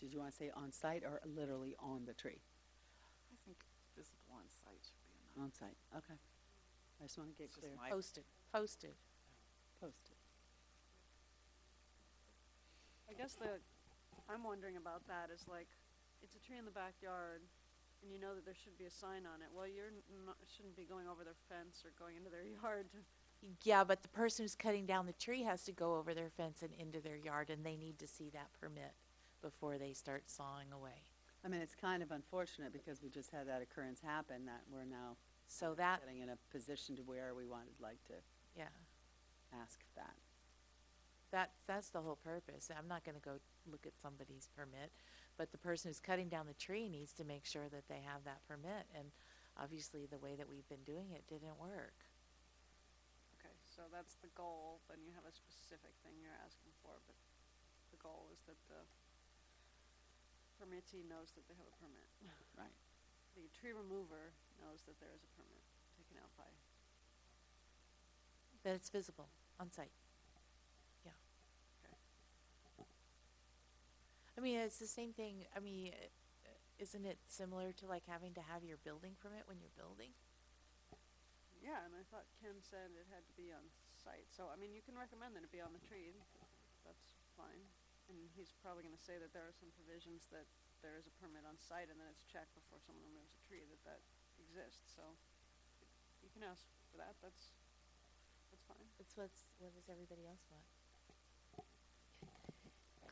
Did you want to say on site or literally on the tree? I think visible on site should be enough. On site, okay. I just want to get It's just clear. my- Posted, posted. Posted. I guess I'm wondering about that is like, it's a tree in the backyard, and you know that there should be a sign on it. Well, shouldn't be going over their fence or going into their yard to. Yeah, but the person who's cutting down the tree has to go over their fence and into their yard, and they need to see that permit before they start sawing away. I mean, it's kind of unfortunate because we just had that occurrence happen that we're now So that, getting in a position to where we wanted like to yeah, ask that. that's the whole purpose. I'm not gonna go look at somebody's permit, but the person who's cutting down the tree needs to make sure that they have that permit, and obviously the way that we've been doing it didn't work. Okay, so that's the goal, then you have a specific thing you're asking for, but the goal is that the permittee knows that they have a permit. Right. The tree remover knows that there is a permit taken out by. That it's visible on site. Yeah. Okay. I mean, it's the same thing. I mean, isn't it similar to like having to have your building permit when you're building? Yeah, and I thought Ken said it had to be on site, so, I mean, you can recommend that it be on the tree, that's fine. And he's probably gonna say that there are some provisions that there is a permit on site, and then it's checked before someone removes a tree that exists, so you can ask for that, that's fine. What does everybody else want?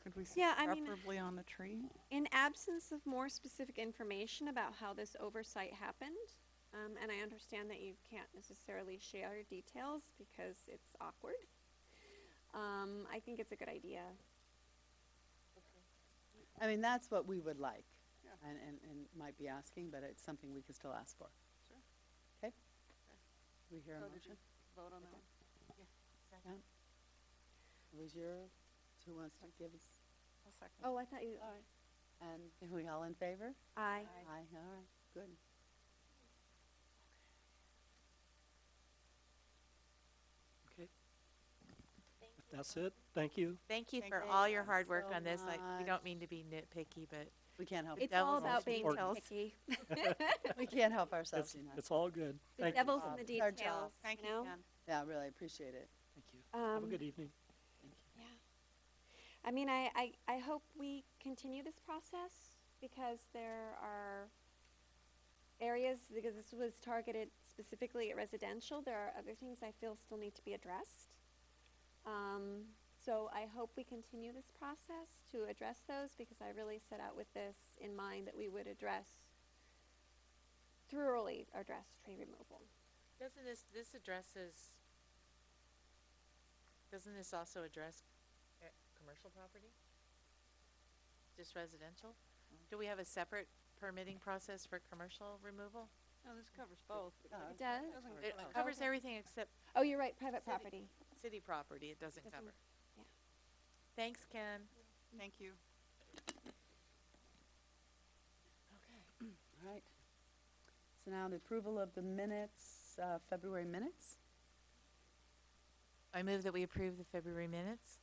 Could we say Yeah, I mean- preferably on the tree? In absence of more specific information about how this oversight happened, and I understand that you can't necessarily share details because it's awkward, I think it's a good idea. I mean, that's what we would like. Yeah. And might be asking, but it's something we can still ask for. Sure. Okay? We hear a So did you motion? vote on that one? Yeah. Was your, who wants to give us? A second. Oh, I thought you, All right. And are we all in favor? aye. Aye, all right, good. Okay. If that's it, thank you. Thank you Thank for you all your hard work so on this. Like, we much. don't mean to be nitpicky, but We can't help, it. It's all devil's about in the being details. picky. we can't help ourselves, you know. It's all good. The Thank you. devil's in the It's our job. details, Thank you you, know? Ken. Yeah, I really appreciate it. Thank you. Have a good evening. Yeah. I mean, I hope we continue this process because there are areas, because this was targeted specifically at residential, there are other things I feel still need to be addressed. So I hope we continue this process to address those because I really set out with this in mind that we would thoroughly address tree removal. doesn't this also address commercial property? Just residential? Do we have a separate permitting process for commercial removal? No, this covers both. Yeah, It does? Doesn't It cover- covers everything except Oh, you're right, private City. property. city property. It doesn't Doesn't- cover. yeah. Thanks, Ken. Thank you. Okay. All right. So now the approval of the minutes, February minutes. I move that we approve the February minutes.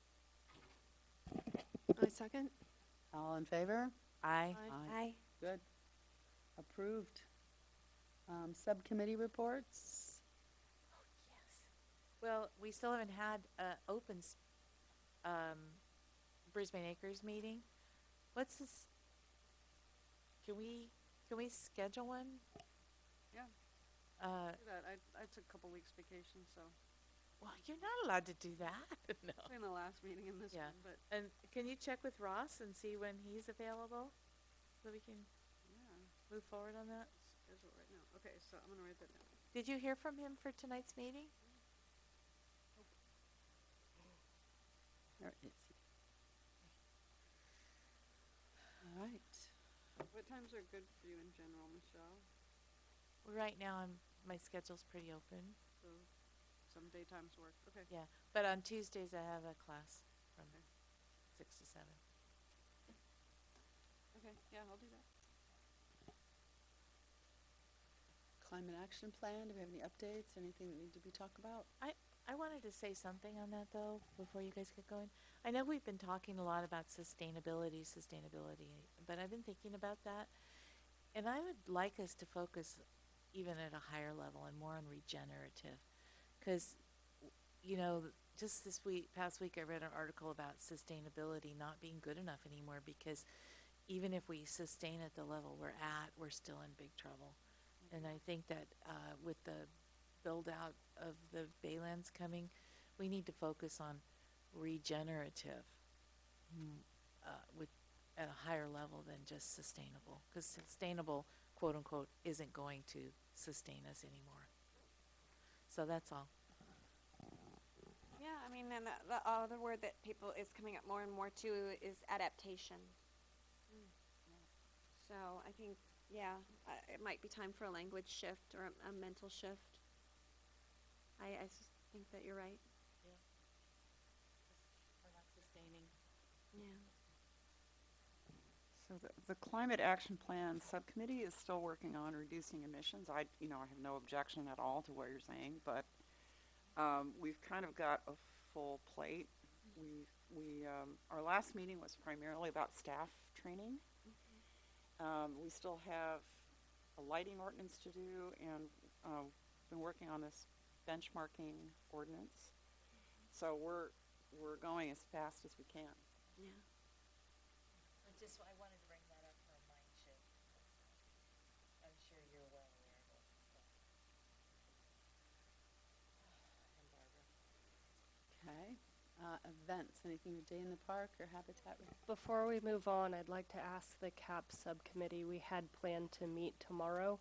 I second. All in favor? Aye. Aye. Good. Approved. Subcommittee reports. Yes. Well, we still haven't had Brisbane Acres meeting. What's this? Can we schedule one? Yeah. Uh, Do that. I took a couple weeks vacation, so well, you're not allowed to do that. No. between the last meeting and this Yeah. one, but And can you check with Ross and see when he's available, so we can yeah, move forward on that? schedule it right now. Okay, so I'm gonna write that down. Did you hear from him for tonight's meeting? There is. All right. What times are good for you in general, Michelle? Right now, my schedule's pretty open. So some daytimes work. Okay. Yeah, but on Tuesdays I have a class from Okay. 6 to 7. Okay, yeah, I'll do that. Climate action plan, do we have any updates, anything that need to be talked about? I wanted to say something on that though before you guys get going. I know we've been talking a lot about sustainability, but I've been thinking about that, and I would like us to focus even at a higher level and more on regenerative, because just this past week, I read an article about sustainability not being good enough anymore, because even if we sustain at the level we're at, we're still in big trouble. And I think that with the build out of the Baylands coming, we need to focus on regenerative with at a higher level than just sustainable, because sustainable, quote unquote, isn't going to sustain us anymore. So that's all. Yeah, I mean, and the other word that people is coming up more and more too is adaptation. So I think, yeah, it might be time for a language shift or a mental shift. I think that you're right. We're not sustaining. Yeah. So the Climate Action Plan Subcommittee is still working on reducing emissions. I have no objection at all to what you're saying, but we've kind of got a full plate. Our last meeting was primarily about staff training. We still have a lighting ordinance to do, and been working on this benchmarking ordinance. So we're going as fast as we can. Yeah. I wanted to bring that up for a mind shift. I'm sure you're well aware of it. And Barbara. Okay, events, anything with Day in the Park or Habitat? Before we move on, I'd like to ask the CAP subcommittee, we had planned to meet tomorrow.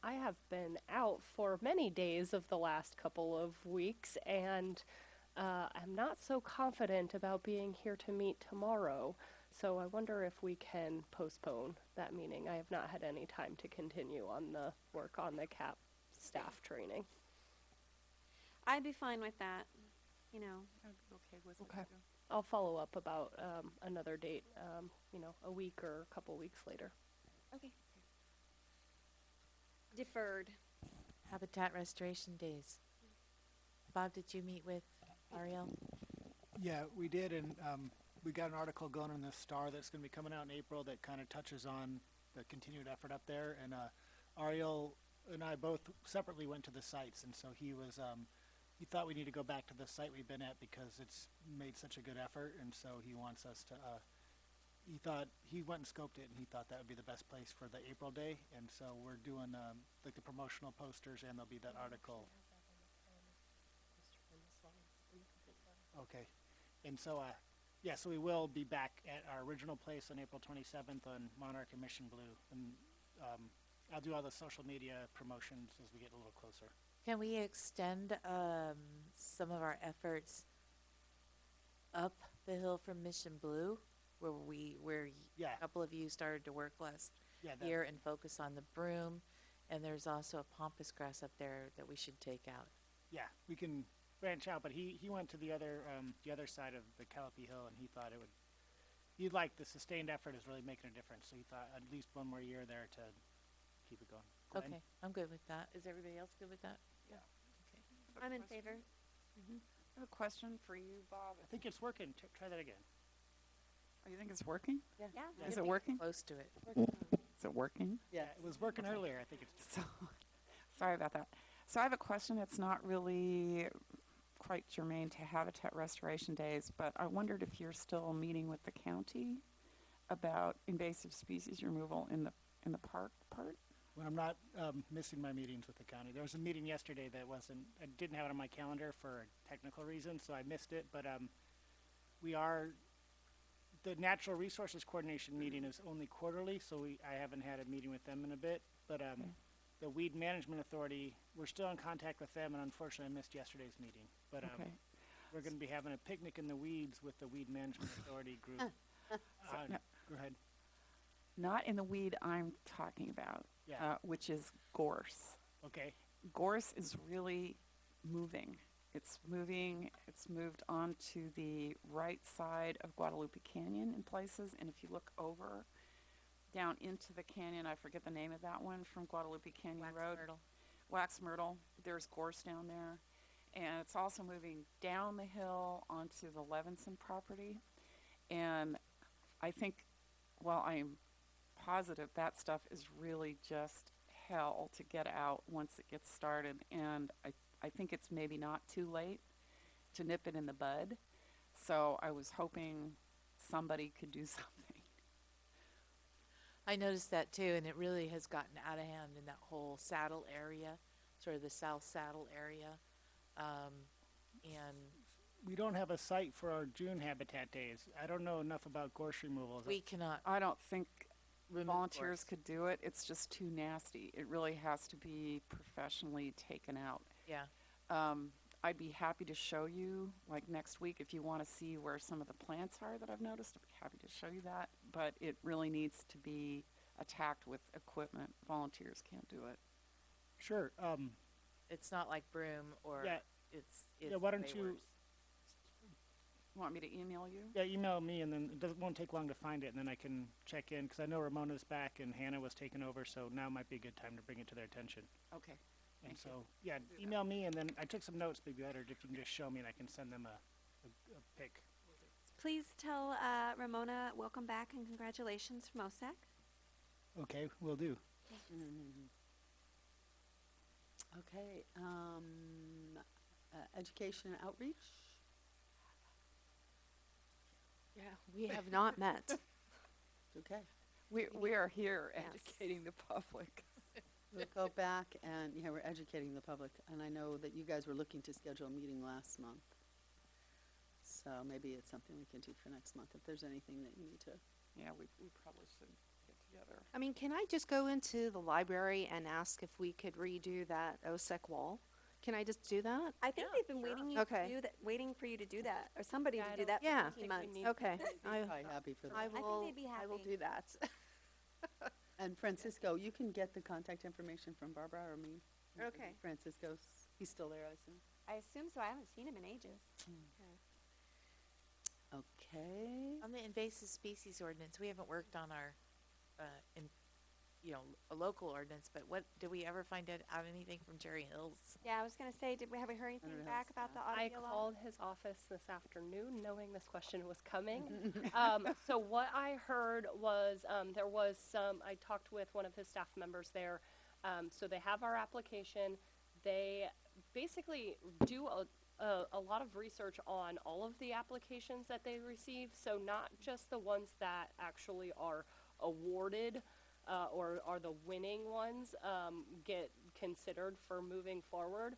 I have been out for many days of the last couple of weeks, and I'm not so confident about being here to meet tomorrow. So I wonder if we can postpone that meeting. I have not had any time to continue on the work on the CAP staff training. I'd be fine with that. I'd be okay with it Okay. too. I'll follow up about another date, a week or a couple weeks later. Okay. Deferred. Habitat restoration days. Bob, did you meet with Ariel? Yeah, we did, and we got an article going in the Star that's going to be coming out in April that kind of touches on the continued effort up there. And Ariel and I both separately went to the sites, and so he thought we need to go back to the site we've been at because it's made such a good effort, and so he wants us to. He went and scoped it, and he thought that would be the best place for the April day, and so we're doing like the promotional posters, and there'll be that article. Okay, and so so we will be back at our original place on April 27th on Monarch and Mission Blue, and I'll do all the social media promotions as we get a little closer. Can we extend some of our efforts up the hill from Mission Blue, where Yeah. a couple of you started to work last Yeah, year and focus on the broom, and there's also a pampas grass up there that we should take out. yeah, we can branch out, but he went to the other side of the Calliope Hill, and he thought he'd like the sustained effort is really making a difference. So he thought at least one more year there to keep it going. Glenn? Okay, I'm good with that. Is everybody else good with that? Yeah. Okay. I'm in favor. I have a question for you, Bob. I think it's working. Try that again. Oh, you think it's working? Yeah. Yeah. Is it working? Close to it. Is it working? Yes. It was working earlier. I think it's. So, sorry about that. So I have a question that's not really quite germane to Habitat Restoration Days, but I wondered if you're still meeting with the county about invasive species removal in the park part? When I'm not missing my meetings with the county. There was a meeting yesterday that I didn't have it on my calendar for a technical reason, so I missed it. But the Natural Resources Coordination meeting is only quarterly, so I haven't had a meeting with them in a bit. But the Weed Management Authority, we're still in contact with them, and unfortunately I missed yesterday's meeting. But Okay. we're going to be having a picnic in the weeds with the Weed Management Authority group. no. Go ahead. Not in the weed I'm talking about, Yeah. which is gorse. Okay. Gorse is really moving, It's moved onto the right side of Guadalupe Canyon in places, and if you look over down into the canyon, I forget the name of that one from Guadalupe Canyon Road. Wax Myrtle. There's gorse down there. And it's also moving down the hill onto the Levinson property. And I think, well, I am positive that stuff is really just hell to get out once it gets started. And I think it's maybe not too late to nip it in the bud. So I was hoping somebody could do something. I noticed that too, and it really has gotten out of hand in that whole saddle area, sort of the South Saddle area. And We don't have a site for our June habitat days. I don't know enough about gorse removal. we cannot I don't think remove volunteers gorse. could do it. It's just too nasty. It really has to be professionally taken out. Yeah. I'd be happy to show you, like next week, if you want to see where some of the plants are that I've noticed. I'd be happy to show you that. But it really needs to be attacked with equipment. Volunteers can't do it. Sure. It's not like broom or Yeah. it's Yeah, why don't way you- worse. Want me to email you? Yeah, email me, and then won't take long to find it, and then I can check in, because I know Ramona's back and Hannah was taking over, so now might be a good time to bring it to their attention. Okay. And Thank you. so, yeah, email me, and then I took some notes, maybe better if you can just show me, and I can send them a pic. Please tell Ramona welcome back and congratulations from OSEC. Okay, will do. Mhm. Okay, education and outreach? Yeah, we have not met. Okay. We are here Yes. educating the public. We'll go back and, yeah, we're educating the public, and I know that you guys were looking to schedule a meeting last month. So maybe it's something we can do for next month, if there's anything that you need to. Yeah, we probably should get together. I mean, can I just go into the library and ask if we could redo that OSEC wall? Can I just do that? I think they've been waiting Okay. waiting for you to do that, or somebody Yeah, to I do don't that for Yeah. 15 think we months. need- Okay, Probably happy for I that. think will, they'd be I will happy. do that. And Francisco, you can get the contact information from Barbara or me. Okay. Francisco's, he's still there, I assume. I assume so. I haven't seen him in ages. Okay. On the invasive species ordinance, we haven't worked on our, a local ordinance, but did we ever find out anything from Jerry Hills? Yeah, I was gonna say, did we have we heard anything don't know back his about the I audio law? called his office this afternoon knowing this question was coming. So what I heard was there was I talked with one of his staff members there. So they have our application. They basically do a lot of research on all of the applications that they receive. So not just the ones that actually are awarded or are the winning ones get considered for moving forward.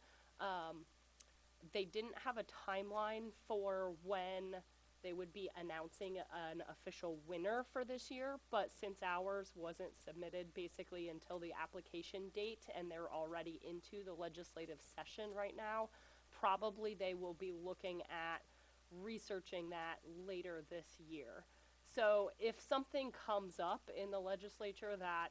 They didn't have a timeline for when they would be announcing an official winner for this year, but since ours wasn't submitted basically until the application date and they're already into the legislative session right now, probably they will be looking at researching that later this year. So if something comes up in the legislature that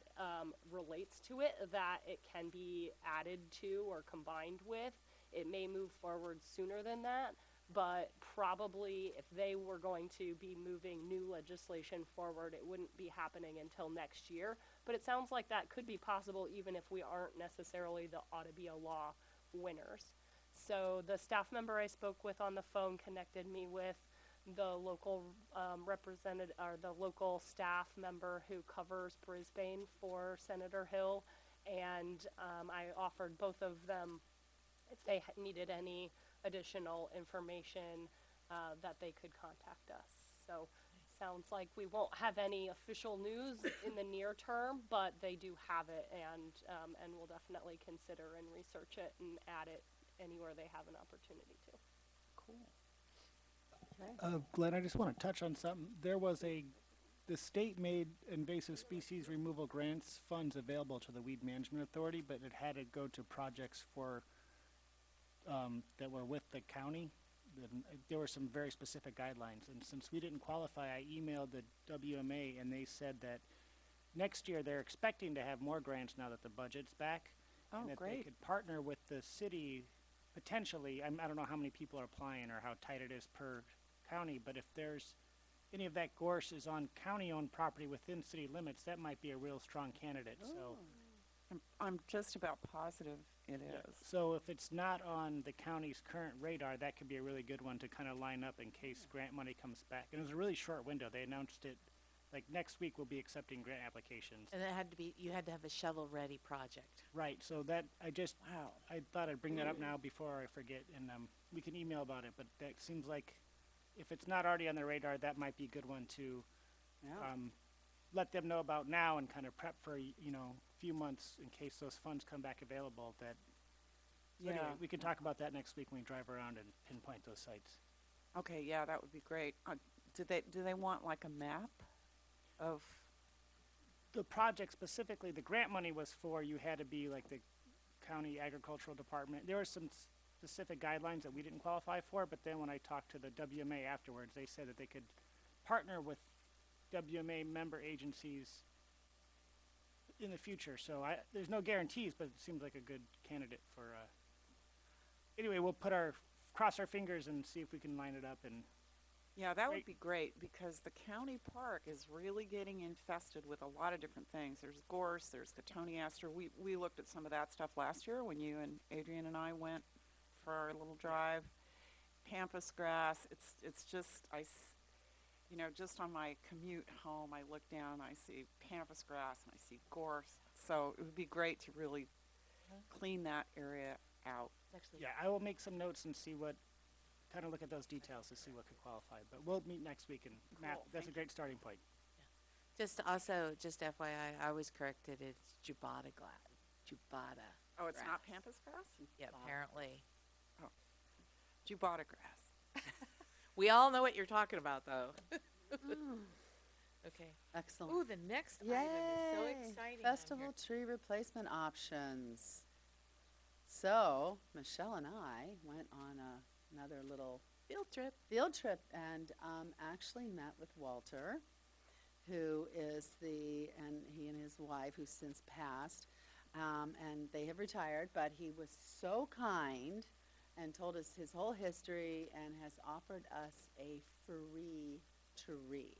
relates to it, that it can be added to or combined with, it may move forward sooner than that. But probably if they were going to be moving new legislation forward, it wouldn't be happening until next year. But it sounds like that could be possible even if we aren't necessarily the ought to be a law winners. So the staff member I spoke with on the phone connected me with the local representative or the local staff member who covers Brisbane for Senator Hill, and I offered both of them if they needed any additional information that they could contact us. So sounds like we won't have any official news in the near term, but they do have it, and we'll definitely consider and research it and add it anywhere they have an opportunity to. Cool. Okay. Glenn, I just want to touch on something. The state made invasive species removal grants funds available to the Weed Management Authority, but it had to go to projects that were with the county. There were some very specific guidelines, and since we didn't qualify, I emailed the WMA, and they said that next year they're expecting to have more grants now that the budget's back. Oh, And that they great. could partner with the city potentially, I don't know how many people are applying or how tight it is per county, but if there's any of that gorse is on county-owned property within city limits, that might be a real strong candidate, so. I'm just about positive it Yeah, is. so if it's not on the county's current radar, that could be a really good one to kind of line up in case grant money comes back. And it was a really short window. They announced it, like, next week we'll be accepting grant applications. And it had to be, you had to have a shovel-ready project. Right, so that, Wow. I thought I'd bring that up now before I forget, and we can email about it, but that seems like if it's not already on the radar, that might be a good one to Yeah. let them know about now and kind of prep for, few months in case those funds come back available. That so anyway, Yeah. we can talk about that next week when we drive around and pinpoint those sites. Okay, yeah, that would be great. Do they want like a map of? The project specifically, the grant money was for, you had to be like the county agricultural department. There were some specific guidelines that we didn't qualify for, but then when I talked to the WMA afterwards, they said that they could partner with WMA member agencies in the future. So there's no guarantees, but it seems like a good candidate for, anyway, we'll cross our fingers and see if we can line it up. And Yeah, that would Great. be great because the county park is really getting infested with a lot of different things. There's gorse, there's cotoneaster. We looked at some of that stuff last year when you and Adrian and I went for our little drive. Pampas grass. It's just just on my commute home, I look down, I see pampas grass and I see gorse. So it would be great to really clean that area out. It's actually yeah, I will make some notes and see kind of look at those details to see what could qualify. But we'll meet next week and map. Cool, That's a thank great starting point. just FYI, I was corrected. It's Jubata Jubata. Oh, it's not grass. pampas grass? Yeah, apparently. Jubata grass. We all know what you're talking about, though. Okay. Excellent. Ooh, the next item is so Yay! exciting. on Festival here. tree replacement options. So, Michelle and I went on another little Field trip. field trip and actually met with Walter, who is and he and his wife, who's since passed, and they have retired, but he was so kind and told us his whole history and has offered us a free tree.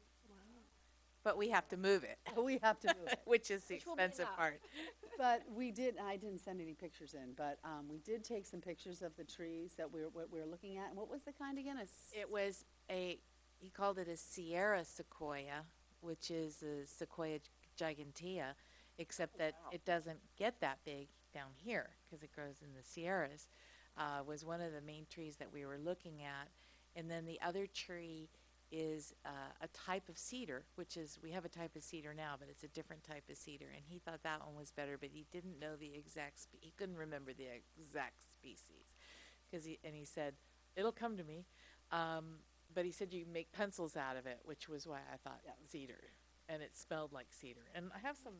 But we have to move it, We have to move it. which is the Which will bring expensive up. part. But I didn't send any pictures in, but we did take some pictures of the trees that we were looking at. And what was the kind again? It was he called it a Sierra sequoia, which is a Sequoia gigantea, except that wow. it doesn't get that big down here because it grows in the Sierras. Was one of the main trees that we were looking at. And then the other tree is a type of cedar, which is, we have a type of cedar now, but it's a different type of cedar. And he thought that one was better, but he didn't know the exact, he couldn't remember the exact species. He said, it'll come to me. But he said you can make pencils out of it, which was why I thought Yeah. cedar. And it smelled like cedar. And I have some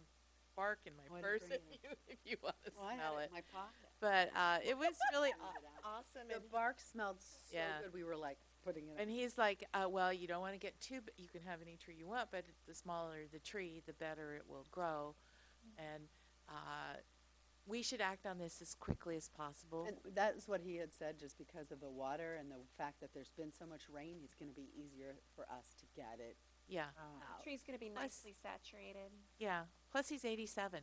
bark in my Oh, I purse didn't bring if you want to Well, I had smell it it. in my pocket. But it was really Found it out. awesome. The And bark smelled so Yeah. good. We were like putting it. And he's like, well, you don't want to get too, you can have any tree you want, but the smaller the tree, the better it will grow. And we should act on this as quickly as possible. And that's what he had said, just because of the water and the fact that there's been so much rain, it's going to be easier for us to get it Yeah, out. Tree's gonna be Plus- nicely saturated. yeah. Plus he's 87,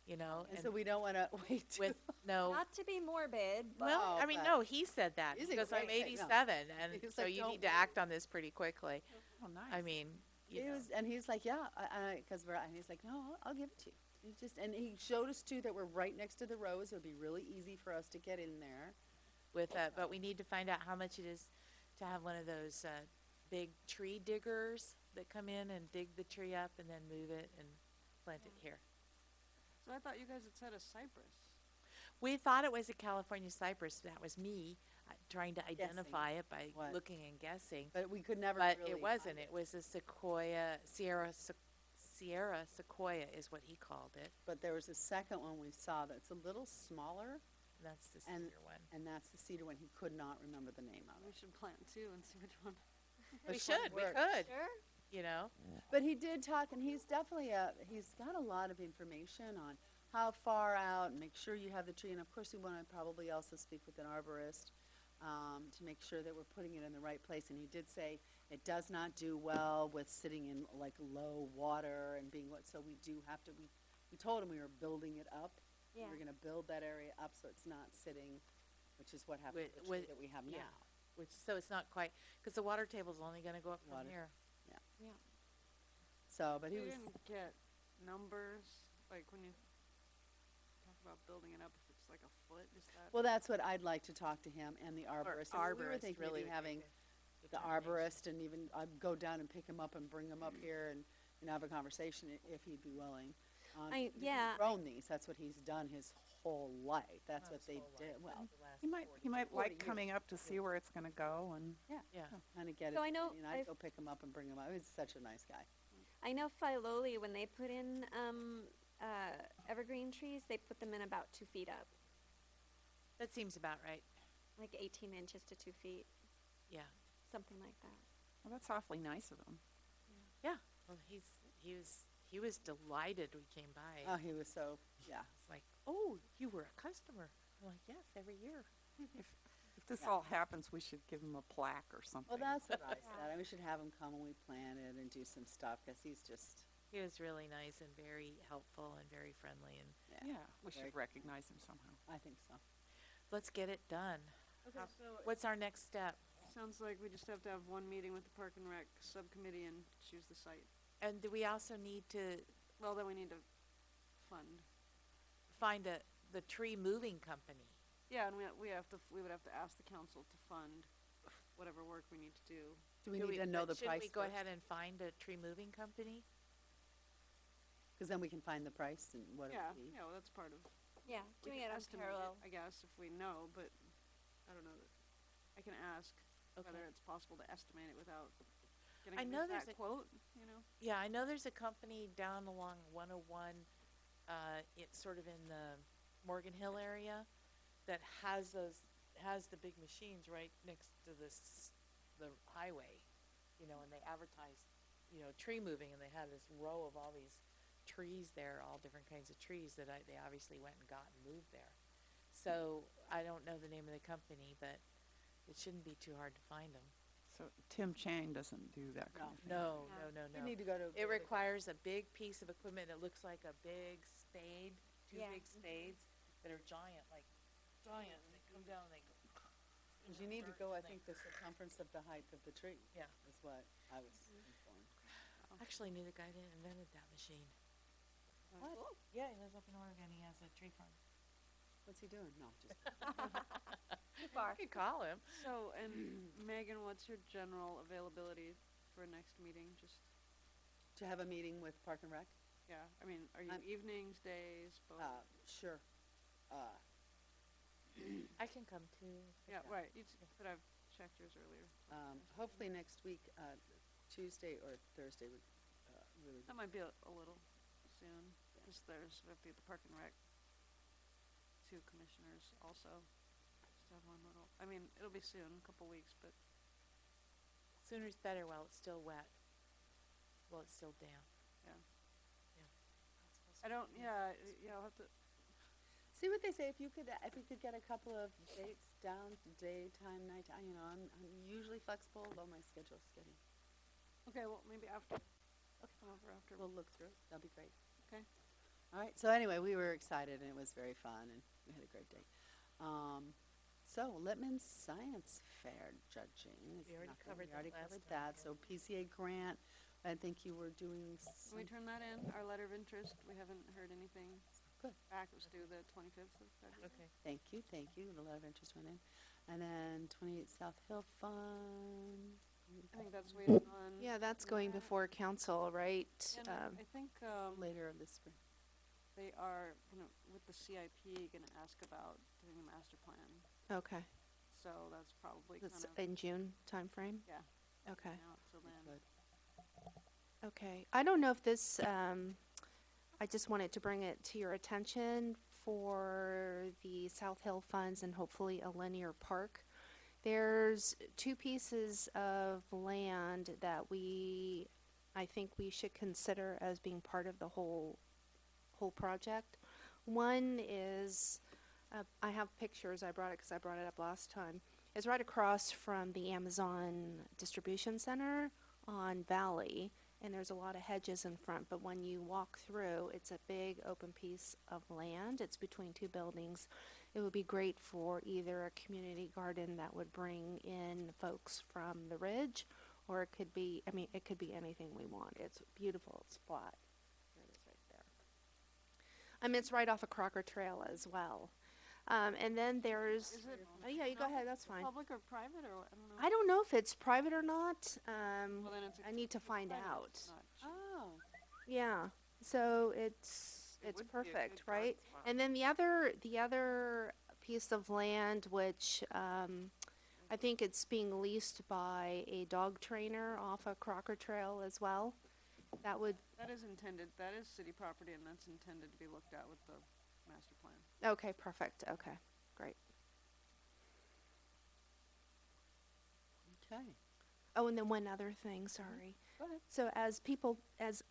you know, And so we don't want to wait too with no. Not to be morbid, but Well, I mean, but no, he said that he's in because I'm great shape, no. 87, and He's so like, you "Don't need to wait." act on this pretty quickly. Oh, nice. I mean, you know. And he's like, yeah, because and he's like, no, I'll give it to you. And he showed us too that we're right next to the rows. It would be really easy for us to get in there. But we need to find out how much it is to have one of those big tree diggers that come in and dig the tree up and then move it and plant it here. So I thought you guys had said a cypress. We thought it was a California cypress. That was me trying to identify it by what. looking and guessing. But we could never But really it wasn't. find It was a sequoia, Sierra sequoia is what he called it. But there was a second one we saw that's a little smaller, That's the And- cedar one. and that's the cedar one. He could not remember the name of We it. should plant two and see which one. We Which one should. We works? could. sure. You know. But he did talk, and he's definitely he's got a lot of information on how far out, and make sure you have the tree. And of course, we want to probably also speak with an arborist to make sure that we're putting it in the right place. And he did say it does not do well with sitting in like low water and being what. So we do have to. We told him we were building it up. Yeah. We're going to build that area up so it's not sitting, which is what happened to the With- tree that we have yeah. now. Which, so it's not quite, because the water table's only gonna go up from Water. here. So, but he We was. didn't get numbers, like when you talk about building it up, if it's like a foot, is that? Well, that's what I'd like to talk to him and the arborist. I mean, we were Arborist thinking really maybe would having make a the determination. arborist and even go down and pick him up and bring him up here and have a conversation if he'd be willing. I- Because yeah, He's grown these. That's what he's done his whole life. That's Not what his they whole life, did. but Well, the last He might, 40 he might 40 like coming up to see where it's gonna go and. Yeah. kind of get it. So I know And I'd I've- go pick him up and bring him up. He's such a nice guy. I know Filoli, when they put in evergreen trees, they put them in about 2 feet up, That seems about right. like 18 inches to 2 feet, Yeah. something like that. Well, that's awfully nice of him. Yeah. Well, he was delighted we came by. Oh, he was so, yeah. It's like, oh, you were a customer. I'm like, yes, every year. If this all happens, we should give him a plaque or something. Well, that's what I said. And we should have him come when we plan it and do some stuff because he's just, He was really nice and very helpful and very friendly, and Yeah, we Very should recognize him somehow. I think so. let's get it done. Okay, so What's our next step? sounds like we just have to have one meeting with the Park and Rec subcommittee and choose the site. And do we also need to Well, then we need to fund. find the tree moving company? Yeah, and we would have to ask the council to fund whatever work we need to do. Do we need to know the Shouldn't price we go first? ahead and find a tree moving company? Because then we can find the price and what it Yeah, would be. yeah, well, that's part of. Yeah, we doing can it on estimate parallel. I guess, if we know, but I don't know that, I can ask Okay. whether it's possible to estimate it without getting I an know there's exact a- quote, you know? Yeah, I know there's a company down along 101, it's sort of in the Morgan Hill area, that has the big machines right next to the highway, and they advertise, tree moving, and they have this row of all these trees there, all different kinds of trees that they obviously went and got and moved there. So I don't know the name of the company, but it shouldn't be too hard to find them. So Tim Chang doesn't do that kind of thing. No, Yeah. We no. need to go to. It requires a big piece of equipment that looks like a big spade, two Yeah. big spades that are giant, like giant, and they come down and they go. Because you need to go, I think, the circumference of the height of the tree. Yeah. Is what I was informed. I actually knew the guy that invented that machine. What? Yeah, he lives up in Oregon. He has a tree farm. What's he doing? No, just. I could call him. So, and Megan, what's your general availability for next meeting? Just, To have a meeting with Park and Rec? yeah, I mean, are you I'm- evenings, days, both? Sure. I can come too. Yeah, right, but I've checked yours earlier. Hopefully next week, Tuesday or Thursday would really. That might be a little soon, because we have to get the Park and Rec, 2 commissioners also. Just have one little, I mean, it'll be soon, a couple weeks, but Sooner's better while it's still wet. While it's still damp. I don't, yeah, I'll have to, See what they say, if you could get a couple of dates down, daytime, nighttime, I'm usually flexible, though my schedule's getting. okay, well, maybe after, come over after. We'll look through it, that'll be great. Okay. All right, so anyway, we were excited and it was very fun and we had a great day. So Littman Science Fair judging is We already nothing. covered We already that last covered time, that, so PCA grant, I think you were doing Can we turn that in, our letter of interest? We haven't heard anything Good. back. It was due the 25th of February. Okay. Thank you, the letter of interest went in. And then 28 South Hill Fund. I think that's waiting on. Yeah, that's going before council, right? And I think Later this spring. they are, with the CIP, gonna ask about doing the master plan. Okay. So that's probably That's kind of, in June timeframe? yeah, Okay. out till then. Good. Okay. I don't know if this, I just wanted to bring it to your attention for the South Hill funds and hopefully a linear park. There's 2 pieces of land that I think we should consider as being part of the whole project. One is, I have pictures, I brought it because I brought it up last time. It's right across from the Amazon Distribution Center on Valley, and there's a lot of hedges in front, but when you walk through, it's a big open piece of land. It's between two buildings. It would be great for either a community garden that would bring in folks from the ridge, or it could be, I mean, it could be anything we want. It's beautiful, it's flat. There it is right there. I mean, it's right off of Crocker Trail as well. And then there's, Is it? oh yeah, you go ahead, that's fine. Public or private, or what? I don't know. I don't know if it's private or not. Well, then it's I need to find private, out. it's not cheap. Oh, Yeah, so it's It would be a perfect, good garden right? spot. And then the other piece of land, which I think it's being leased by a dog trainer off of Crocker Trail as well. That would, That is intended, that is city property, and that's intended to be looked at with the master plan. okay, perfect, okay, great. okay. Oh, and then one other thing, sorry. Go ahead. So as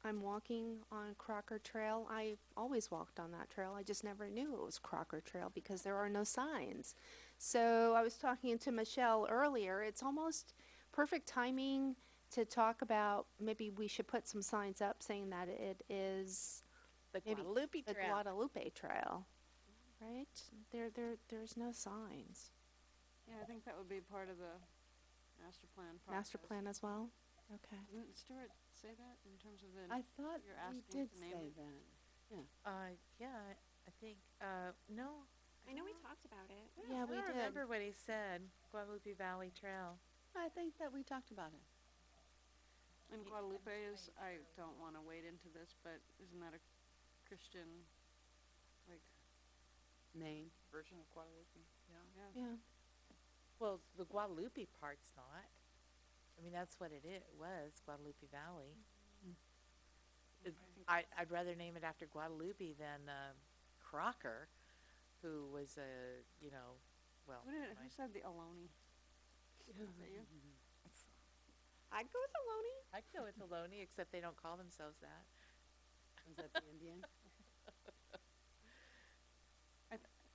I'm walking on Crocker Trail, I always walked on that trail. I just never knew it was Crocker Trail because there are no signs. So I was talking to Michelle earlier. It's almost perfect timing to talk about maybe we should put some signs up saying that it is The maybe Guadalupe the Trail. Guadalupe Trail, right? There's no signs. Yeah, I think that would be part of the master plan process. Master plan as well? Okay. Didn't Stuart say that in terms of the, I thought You're we asking did to name say it? that. Yeah, I think, no. I know we talked about it. Yeah, I we don't did. remember what he said. Guadalupe Valley Trail. I think that we talked about it. and Guadalupe is, I don't wanna wade into this, but isn't that a Christian, like, Name. Version of Guadalupe, yeah. yeah? Yeah. Well, the Guadalupe part's not. I mean, that's what it was, Guadalupe Valley. I'd rather name it after Guadalupe than Crocker, who was a, well. Who never mind. said the Ohlone? Is that you? I'd go with Aloni. I'd go with Ohlone, except they don't call themselves that. Was that the Indian?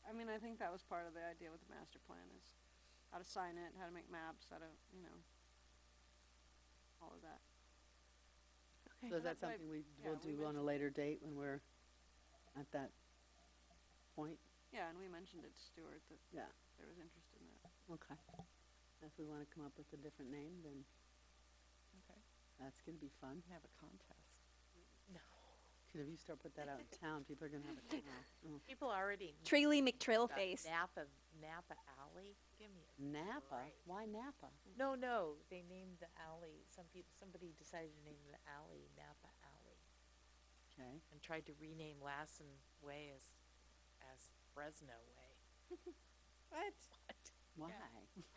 I mean, I think that was part of the idea with the master plan is how to sign it, how to make maps, how to, all of that. Okay. So is that that's why- something we yeah, will we do on a later date when we're at that point? Yeah, and we mentioned it to Stuart that Yeah, there was interest in that. okay. If we want to come up with a different name, then Okay. that's going to be fun. Have a contest. No. Because if you start putting that out in town, people are going to have a oh. People already. Traily McTrail about face. Napa Alley. Give me a Napa? break. Why Napa? No, they named the alley. Somebody decided to name the alley Napa Alley, Okay. and tried to rename Lassen Way as Fresno Way. What? Why?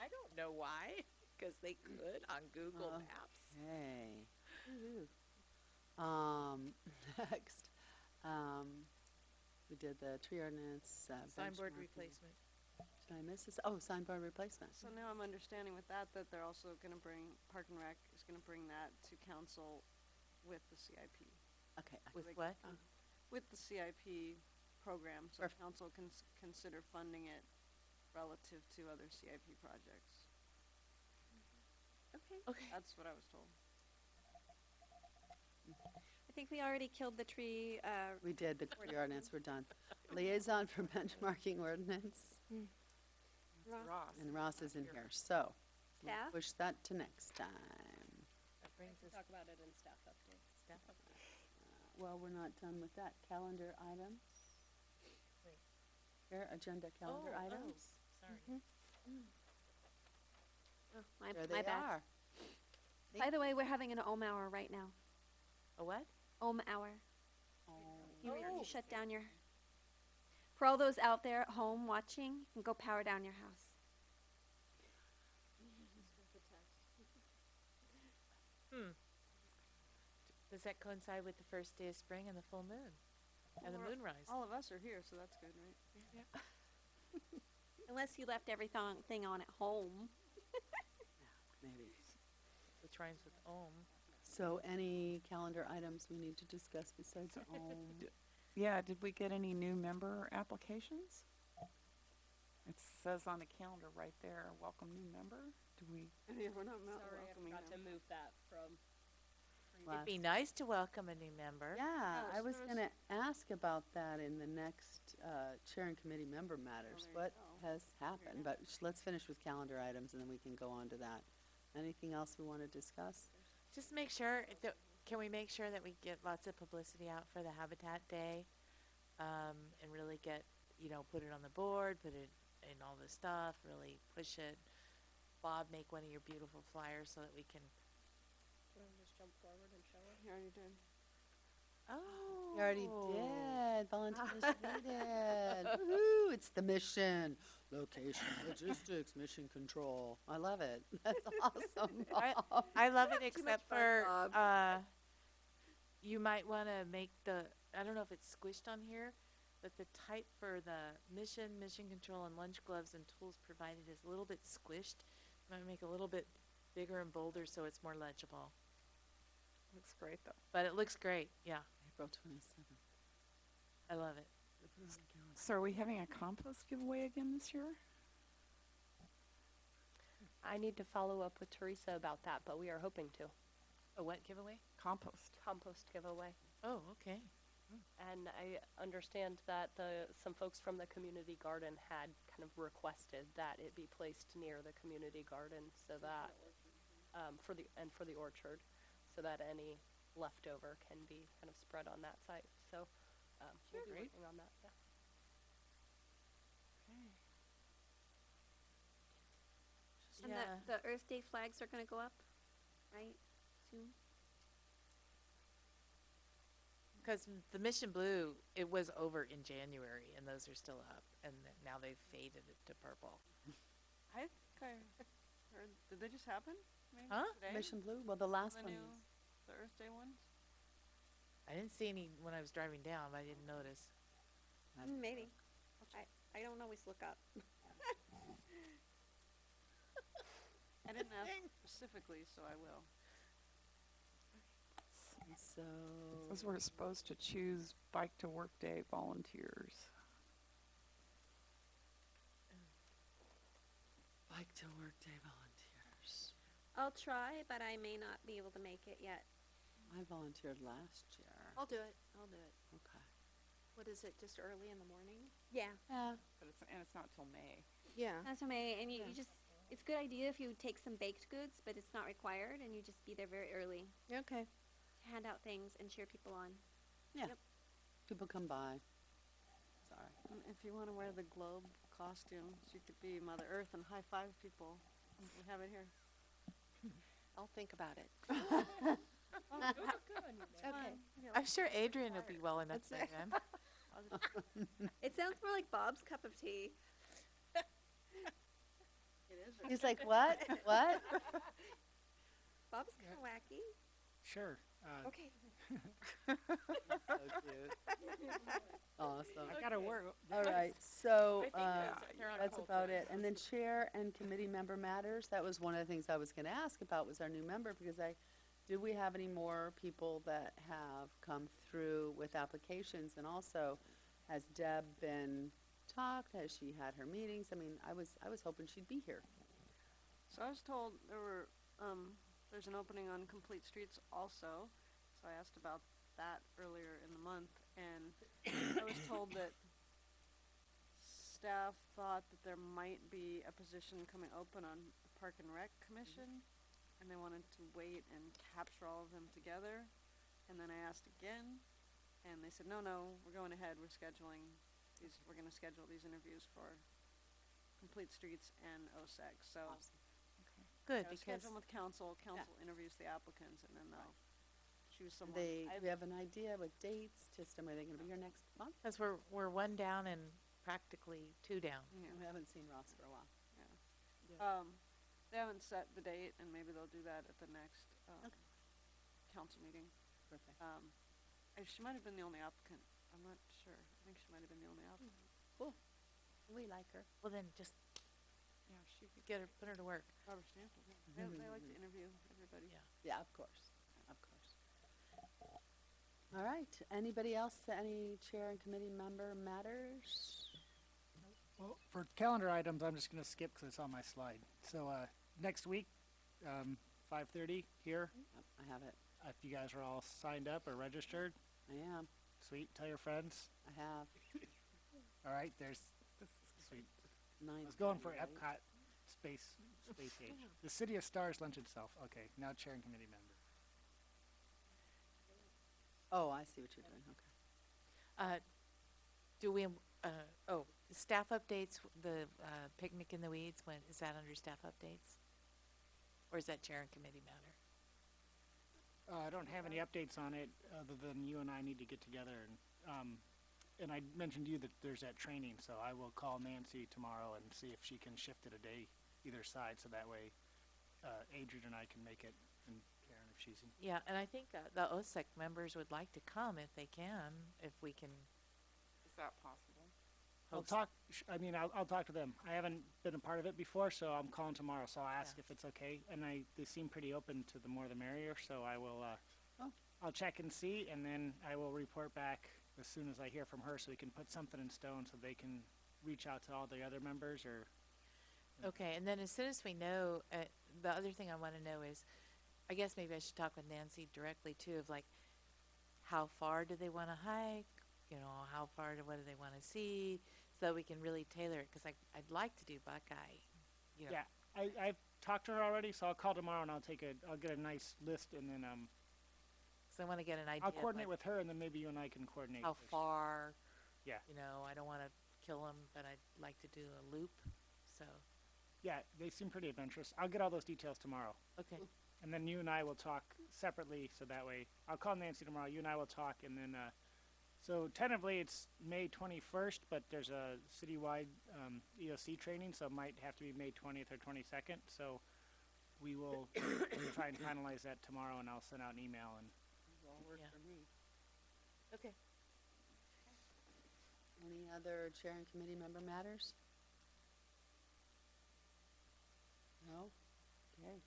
I don't know why, because they could on Google Maps. Okay. Woo-hoo. Next, we did the tree ordinance, Signboard benchmarking. replacement. Did I miss this? Oh, signboard replacement. So now I'm understanding with that they're also gonna bring, Park and Rec is gonna bring that to council with the CIP. Okay. With Like, what? With the CIP program, so Perfect. council can consider funding it relative to other CIP projects. Okay. That's what I was told. I think we already killed the tree. We did the tree ordinance, we're done. Liaison for benchmarking ordinance, Ross. and Ross is in here, so we'll Staff? push that to next time. That brings us Talk about it in staff update. step update. Well, we're not done with that. Calendar items? Wait. Here, agenda calendar Oh, items? Sorry. Oh, There my they bad. are. By the way, we're having an Ohm hour right now. A what? Ohm hour. You Oh. shut down your. For all those out there at home watching, you can go power down your house. Does that coincide with the first day of spring and the full moon? And the Well, moonrise? All of us are here, so that's good, right? Unless you left everything on at home. Maybe. Which rhymes with Om. So any calendar items we need to discuss besides Yeah, did we get any new member applications? It says on the calendar right there, welcome new member. Do we? Yeah, we're not welcoming them. move that from. It'd be nice to welcome a new member. Yeah, I Yes, was there's- gonna ask about that in the next, chair and committee member matters. there you What go. has happened? But let's finish with calendar items and then we can go on to that. Anything else we wanna discuss? Just make sure, can we make sure that we get lots of publicity out for the Habitat Day? And really get, put it on the board, put it in all the stuff, really push it. Bob, make one of your beautiful flyers so that we can. Just jump forward and show it. You already did. Oh. You already did. Volunteers needed. Woohoo! It's the mission. Location, logistics, mission control. I love it. That's awesome, Bob. I love it much except fun, for, Bob. you might want to make I don't know if it's squished on here, but the type for the mission control, and lunch gloves and tools provided is a little bit squished. You might make it a little bit bigger and bolder so it's more legible. Looks great though. But it looks great. Yeah, April 27th. I love it. So are we having a compost giveaway again this year? I need to follow up with Teresa about that, but we are hoping to. A what giveaway? Compost. Compost giveaway. Oh, okay. And I understand that some folks from the community garden had kind of requested that it be placed near the community garden so that, for the orchard, so that any leftover can be kind of spread on that site. So, we'll be Great. working on that, yeah. And Yeah. the Earth Day flags are gonna go up, right, soon? Because the Mission Blue, it was over in January, and those are still up, and now they've faded it to purple. I think I heard, did they just happen? Maybe Huh? today? Mission Blue? Well, the last The one new, was. the Earth Day ones? I didn't see any when I was driving down, but I didn't notice. Maybe. I don't always look up. I didn't ask specifically, so I will. So, Says we're supposed to choose Bike to Work Day volunteers. Bike to Work Day volunteers. I'll try, but I may not be able to make it yet. I volunteered last year. I'll do it. Okay. What is it, just early in the morning? Yeah. Yeah. But it's not till May. Yeah. That's okay. And you Yeah. just, it's a good idea if you take some baked goods, but it's not required, and you just be there very early Okay. to hand out things and cheer people on. Yeah. Yep. People come by. Sorry. And if you want to wear the globe costumes, you could be Mother Earth and high five people. We have it here. I'll think about it. Okay. I'm sure Adrian will be well enough by then. It sounds more like Bob's cup of tea. It is. He's like, what? What? Bob's kind of wacky. Sure. Okay. So cute. Awesome. I gotta work. All right, so, I think they're on that's hold about for it. And then chair and committee member matters, that was one of the things I was gonna ask about, was our new member, because do we have any more people that have come through with applications? And also, has Deb been talked? Has she had her meetings? I mean, I was hoping she'd be here. So I was told there's an opening on Complete Streets also. So I asked about that earlier in the month, and I was told that staff thought that there might be a position coming open on the Park and Rec Commission, and they wanted to wait and capture all of them together. And then I asked again, and they said, no, we're going ahead. We're going to schedule these interviews for Complete Streets and OSEC. So Good, I because schedule them with council. Council interviews the applicants, and then they'll choose someone. Do we have an idea with dates, just, are they gonna be here next month? we're one down and practically two down. Yeah. We haven't seen Ross for a while. They haven't set the date, and maybe they'll do that at the next Okay. council meeting. Perfect. She might have been the only applicant. I'm not sure. I think she might have been the only applicant. We like her. Well, then just, she could put her to work. Robert Stanton. Yeah. They like to interview everybody. Yeah. Yeah, of course, of course. All right, anybody else, any chair and committee member matters? Well, for calendar items, I'm just going to skip because it's on my slide. So next week, 5:30 here. Yep, I have it, If you guys are all signed up or registered, I am, sweet. Tell your friends. I have. All right, there's sweet. I 9:30, was going for right? Epcot space age. The City of Stars lunch itself. Okay, now chair and committee member. Oh, I see what you're doing, okay. Do we, staff updates, the picnic in the weeds, when, is that under staff updates? Or is that chair and committee matter? I don't have any updates on it other than you and I need to get together and I mentioned to you that there's that training, so I will call Nancy tomorrow and see if she can shift it a day either side, so that way Adrian and I can make it, and Karen if she's in. Yeah, and I think the OSEC members would like to come if they can, if we can. Is that possible? I'll host- talk. I'll talk to them. I haven't been a part of it before, so I'm calling tomorrow. So I'll ask Yeah. if it's okay. And they seem pretty open to the more the merrier. So I will. Oh. I'll check and see, and then I will report back as soon as I hear from her, so we can put something in stone, so they can reach out to all the other members. Or Okay, and then as soon as we know, the other thing I want to know is, I guess maybe I should talk with Nancy directly too, of like, how far do they want to hike? You know, how far, what do they want to see? So that we can really tailor it, because I'd like to do Buckeye, you know. yeah, I've talked to her already, so I'll call tomorrow and I'll get a nice list, and then So I want to get an idea I'll of, coordinate like, with her, and then maybe you and I can coordinate. how this. far. Yeah. You know, I don't want to kill them, but I'd like to do a loop, so, Yeah, they seem pretty adventurous. I'll get all those details tomorrow. okay. And then you and I will talk separately, so that way, I'll call Nancy tomorrow, you and I will talk, and then, so tentatively it's May 21st, but there's a citywide, EOC training, so it might have to be May 20th or 22nd, so we will try and finalize that tomorrow, and I'll send out an email, and Will work Yeah. for me. Okay. Any other chair and committee member matters? No? Okay.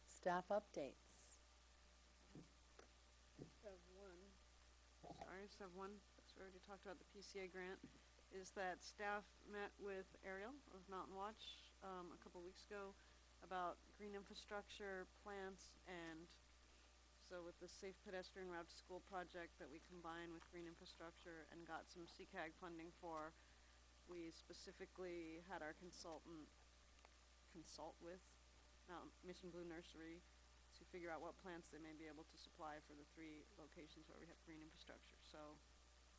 Staff updates. Have one. Sorry, just have one. So we already talked about the PCA grant. Is that staff met with Ariel of Mountain Watch a couple weeks ago about green infrastructure, plants, and so with the Safe Pedestrian Route to School project that we combined with green infrastructure and got some CCAG funding for, we specifically had our consultant consult with Mission Blue Nursery to figure out what plants they may be able to supply for the 3 locations where we have green infrastructure. So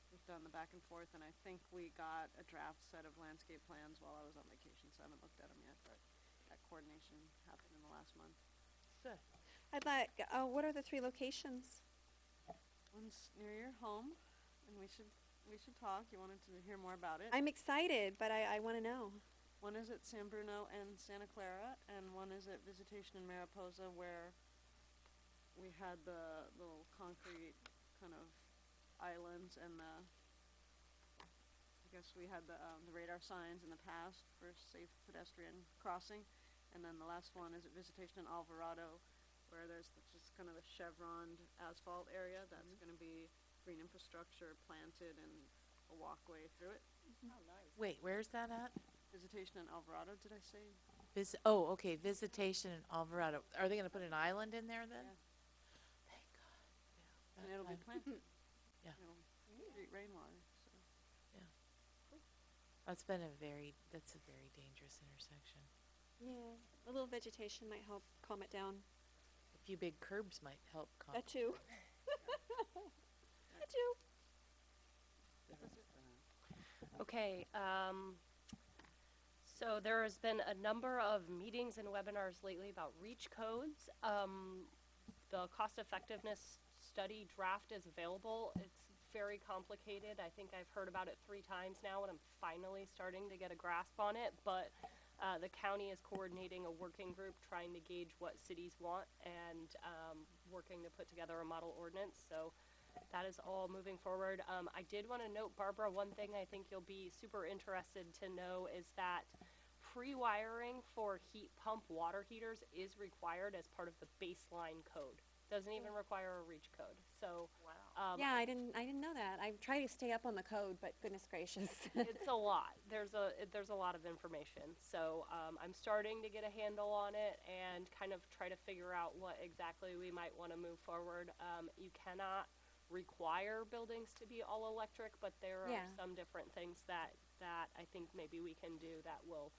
we've done the back and forth, and I think we got a draft set of landscape plans while I was on vacation, so I haven't looked at them yet, but that coordination happened in the last month. Good. I'd like, what are the 3 locations? One's near your home, and we should talk. You wanted to hear more about it. I'm excited, but I want to know. One is at San Bruno and Santa Clara, and one is at Visitation in Mariposa, where we had the little concrete kind of islands and I guess we had the radar signs in the past for safe pedestrian crossing. And then the last one is at Visitation in Alvarado, where there's just kind of the chevroned asphalt area that's going to be green infrastructure planted and a walkway through it. Oh, nice. Wait, where's that at? Visitation in Alvarado, did I say? Okay, Visitation in Alvarado. Are they going to put an island in there then? Yeah. Thank God. Yeah. And it'll be planted. Yeah. It'll treat rainwater, so. That's a very dangerous intersection. Yeah, a little vegetation might help calm it down. A few big curbs might help calm. That too. That too. Okay, so there has been a number of meetings and webinars lately about REACH codes. The cost effectiveness study draft is available. It's very complicated. I think I've heard about it 3 times now, and I'm finally starting to get a grasp on it, but the county is coordinating a working group trying to gauge what cities want and working to put together a model ordinance. So that is all moving forward. I did want to note, Barbara, one thing I think you'll be super interested to know is that pre-wiring for heat pump water heaters is required as part of the baseline code. Doesn't even require a reach code. So, Yeah, I didn't know that. I try to stay up on the code, but goodness gracious. it's a lot. There's a lot of information. So I'm starting to get a handle on it and kind of try to figure out what exactly we might want to move forward. You cannot require buildings to be all electric, but there are some different things that I think maybe we can do that will.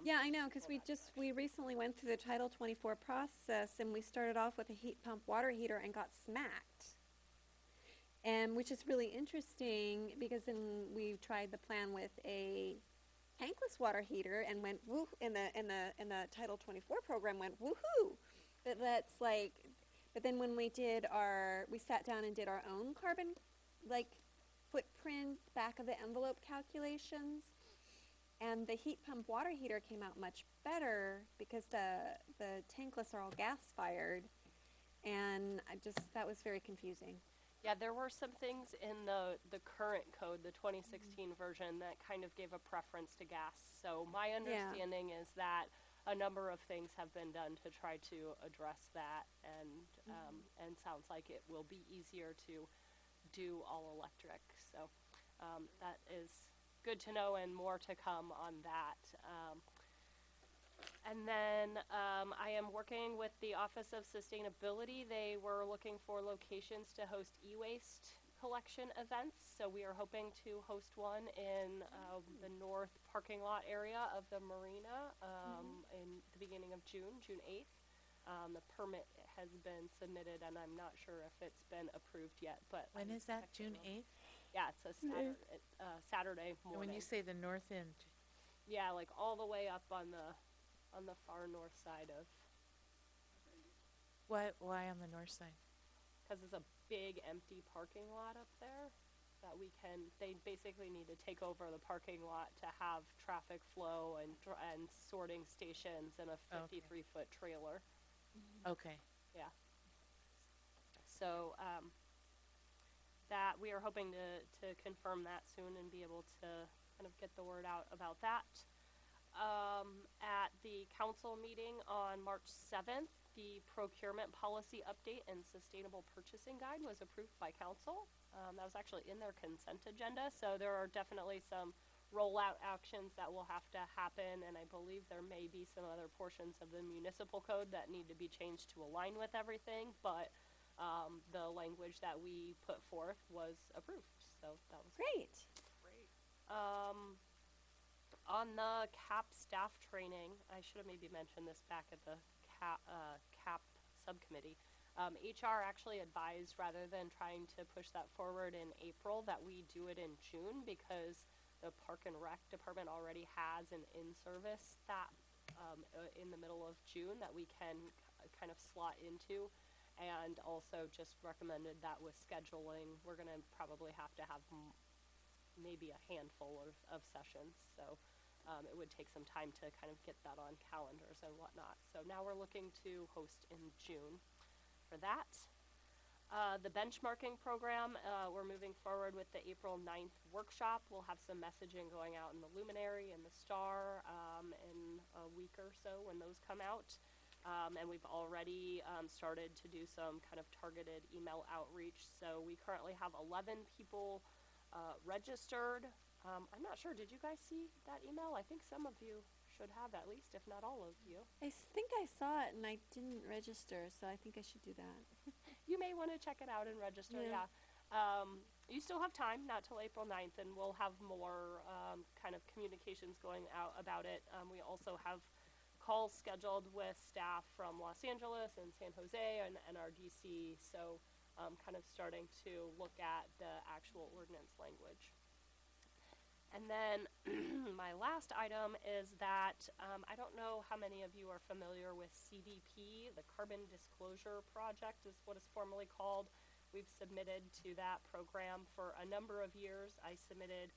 Yeah, I know, because we recently went through the Title 24 process, and we started off with a heat pump water heater and got smacked. And which is really interesting, because then we tried the plan with a tankless water heater and went woo in the Title 24 program went woohoo. But that's like, but then when we sat down and did our own carbon footprint back of the envelope calculations. And the heat pump water heater came out much better because the tankless are all gas fired, and that was very confusing. Yeah, there were some things in the current code, the 2016 version, that kind of gave a preference to gas. So my understanding is that a number of things have been done to try to address that, and sounds like it will be easier to do all electric. So that is good to know, and more to come on that. And then I am working with the Office of Sustainability. They were looking for locations to host e-waste collection events. So we are hoping to host one in the north parking lot area of the marina in the beginning of June 8th. The permit has been submitted, and I'm not sure if it's been approved yet. But When is that, June 8th? Yeah, it's a Saturday morning. And when you say the north end, yeah, like all the way up on the far north side of. why on the north side? Because it's a big empty parking lot up there that they basically need to take over the parking lot to have traffic flow and sorting stations and a 53-foot trailer. Okay. Yeah. So that we are hoping to confirm that soon and be able to kind of get the word out about that. At the council meeting on March 7th, the procurement policy update and sustainable purchasing guide was approved by council. That was actually in their consent agenda, so there are definitely some rollout actions that will have to happen, and I believe there may be some other portions of the municipal code that need to be changed to align with everything, but the language that we put forth was approved, so that was Great. On the CAP staff training, I should have maybe mentioned this back at the CAP subcommittee. HR actually advised, rather than trying to push that forward in April, that we do it in June, because the Park and Rec department already has an in-service that in the middle of June that we can kind of slot into. And also just recommended that with scheduling, we're going to probably have to have maybe a handful of sessions. So it would take some time to kind of get that on calendars and whatnot. So now we're looking to host in June for that. The benchmarking program, we're moving forward with the April 9th workshop. We'll have some messaging going out in the Luminary and the Star in a week or so when those come out. And we've already started to do some kind of targeted email outreach. So we currently have 11 people registered. I'm not sure, did you guys see that email? I think some of you should have, at least, if not all of you. I think I saw it and I didn't register, so I think I should do that. You may want to check it out and register, yeah. You still have time, not till April 9th, and we'll have more kind of communications going out about it. We also have calls scheduled with staff from Los Angeles and San Jose and NRDC, so kind of starting to look at the actual ordinance language. And then my last item is that I don't know how many of you are familiar with CDP, the Carbon Disclosure Project is what it's formally called. We've submitted to that program for a number of years. I submitted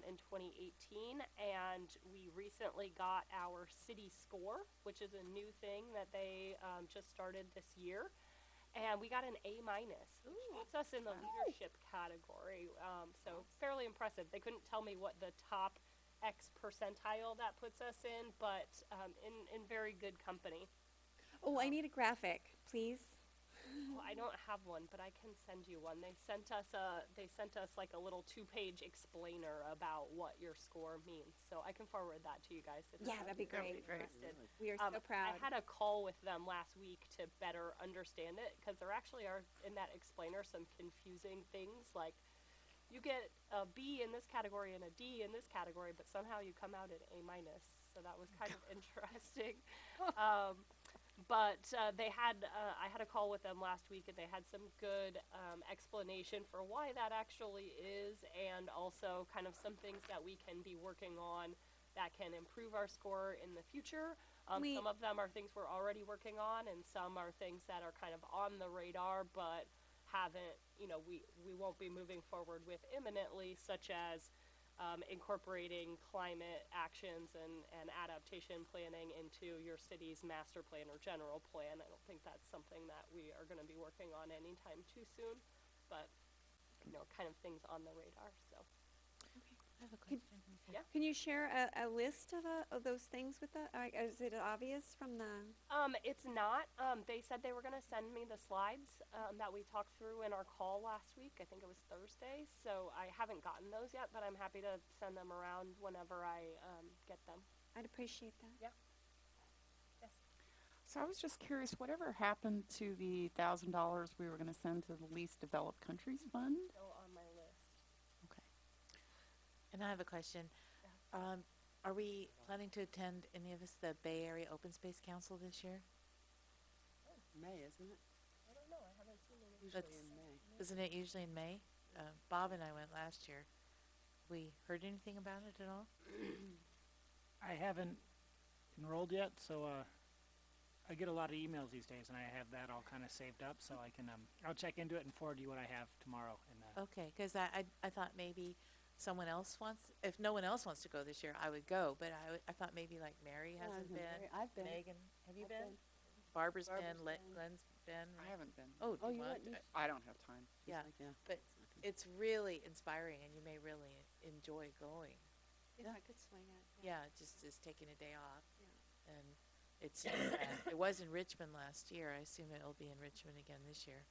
in 2018, and we recently got our city score, which is a new thing that they just started this year. And we got an A-, which puts us in the leadership category. So fairly impressive. They couldn't tell me what the top X percentile that puts us in, but in very good company. Oh, I need a graphic, please. Well, I don't have one, but I can send you one. They sent us like a little 2-page explainer about what your score means. So I can forward that to you guys. If Yeah, that'd be you're great. interested. We are so proud. I had a call with them last week to better understand it because there actually are in that explainer some confusing things like you get a B in this category and a D in this category, but somehow you come out at A minus. So that was kind of interesting. But I had a call with them last week, and they had some good explanation for why that actually is, and also kind of some things that we can be working on that can improve our score in the future. Some of them are things we're already working on, and some are things that are kind of on the radar, but haven't, we won't be moving forward with imminently, such as incorporating climate actions and adaptation planning into your city's master plan or general plan. I don't think that's something that we are going to be working on anytime too soon, but kind of things on the radar. So I have a question. Yeah. Can you share a list of those things with the? Is it obvious from the? It's not. They said they were going to send me the slides that we talked through in our call last week. I think it was Thursday. So I haven't gotten those yet, but I'm happy to send them around whenever I get them. I'd appreciate that. Yeah. Yes. So I was just curious, whatever happened to the $1,000 we were going to send to the Least Developed Countries Fund? Still on my list. Okay. And I have a question. Are we planning to attend any of us the Bay Area Open Space Council this year? May, isn't it? I don't know. I haven't seen any. Usually That's- in May. Isn't it usually in May? Bob and I went last year. We heard anything about it at all? I haven't enrolled yet, so I get a lot of emails these days, and I have that all kind of saved up, so I can I'll check into it and forward you what I have tomorrow. And Okay, because I thought maybe someone else wants, if no one else wants to go this year, I would go, but I thought maybe like Mary Yeah, hasn't been. I've been. Megan, have you I've been? been. Barbara's Barbara's been, been. Glenn's been. I haven't been. Oh, Oh, do you you want? went. I don't have time. Yeah, Yeah. but it's really inspiring, and you may really enjoy going. If Yeah. I could swing it. Yeah, just taking a day off. And it's it was in Richmond last year. I assume it'll be in Richmond again this year.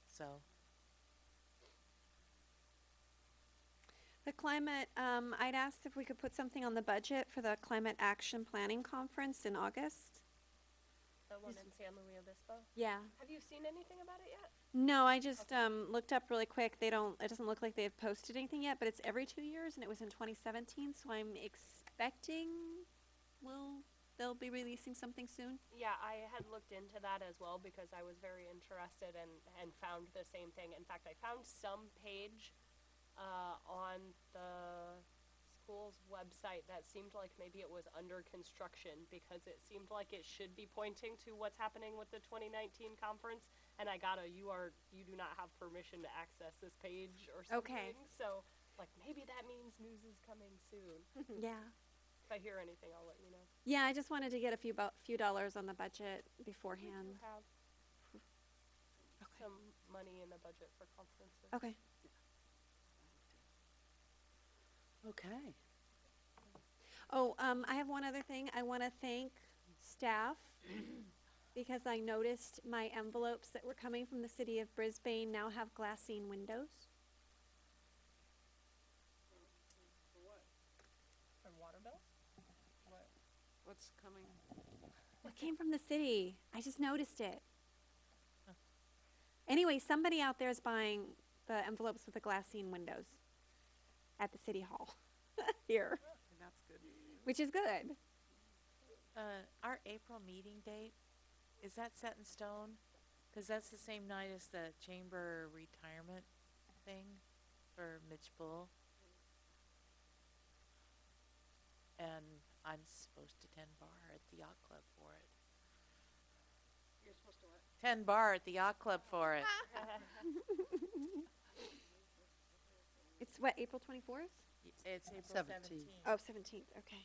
So The climate, I'd asked if we could put something on the budget for the Climate Action Planning Conference in August. The one in San Luis Obispo. Yeah. Have you seen anything about it yet? No, I just looked up really quick. It doesn't look like they've posted anything yet, but it's every 2 years, and it was in 2017, so I'm expecting they'll be releasing something soon. Yeah, I had looked into that as well because I was very interested and found the same thing. In fact, I found some page on the school's website that seemed like maybe it was under construction because it seemed like it should be pointing to what's happening with the 2019 conference. And I got you do not have permission to access this page or something. Okay. So, like, maybe that means news is coming soon. Yeah. If I hear anything, I'll let you know. Yeah, I just wanted to get a few dollars on the budget We beforehand. do have some money in the budget for conferences. Okay. Okay. Oh, I have one other thing. I want to thank staff because I noticed my envelopes that were coming from the city of Brisbane now have glassine windows. For water bills? What's coming? It came from the city. I just noticed it. Anyway, somebody out there is buying the envelopes with the glassine windows at the city hall here, And that's good. which is good. our April meeting date, is that set in stone? Because that's the same night as the chamber retirement thing for Mitch Bull. And I'm supposed to tend bar at the yacht club for it. You're supposed to what? Tend bar at the yacht club for it. It's what, April 24th? It's April 17th. 17th. Oh, 17th. Okay.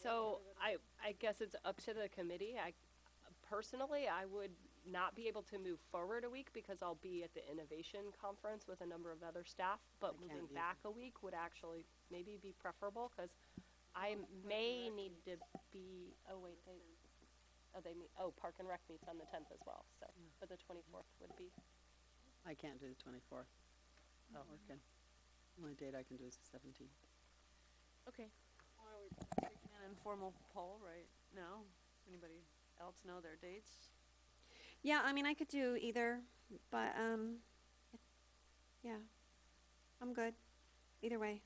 So I guess it's up to the committee. Personally, I would not be able to move forward a week because I'll be at the innovation conference with a number of other staff, but I can't moving either. back a week would actually maybe be preferable because I may need to be, Park and Rec meets on the 10th as well, so, but the 24th would be. I can't do the 24th. Not working. The only date I can do is the 17th. Okay. Well, are we taking an informal poll right now? Anybody else know their dates? Yeah, I mean, I could do either, but yeah, I'm good. Either way.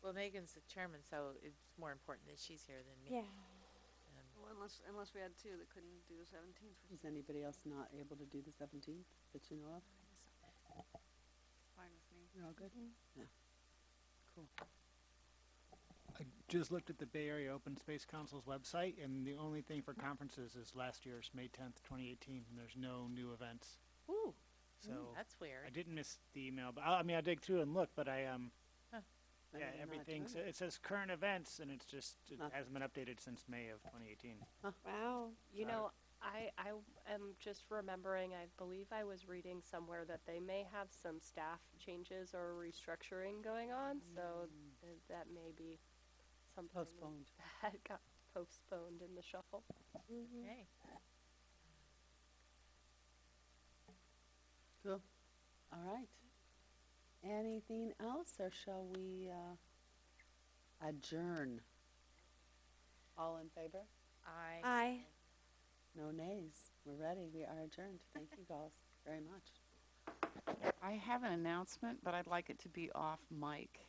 Well, Megan's the chairman, so it's more important that she's here than me. Yeah. Well, unless we had two that couldn't do the 17th. Is anybody else not able to do the 17th that you know of? Fine with me. You're all good? Yeah. Cool. I just looked at the Bay Area Open Space Council's website, and the only thing for conferences is last year's May 10th, 2018, and there's no new events. Ooh, So that's I weird. didn't miss the email, but I mean, I dig through and look, but Maybe yeah, they're not everything, doing it says current events, and it's just, it Nothing. hasn't been updated since May of 2018. Wow. You know, I am just remembering, I believe I was reading somewhere that they may have some staff changes or restructuring going on, so that may be something Postponed. that got postponed in the shuffle. Okay. Cool. All right. Anything else, or shall we adjourn? All in favor? Aye. No nays. We're ready. We are adjourned. Thank you, girls, very much. I have an announcement, but I'd like it to be off mic.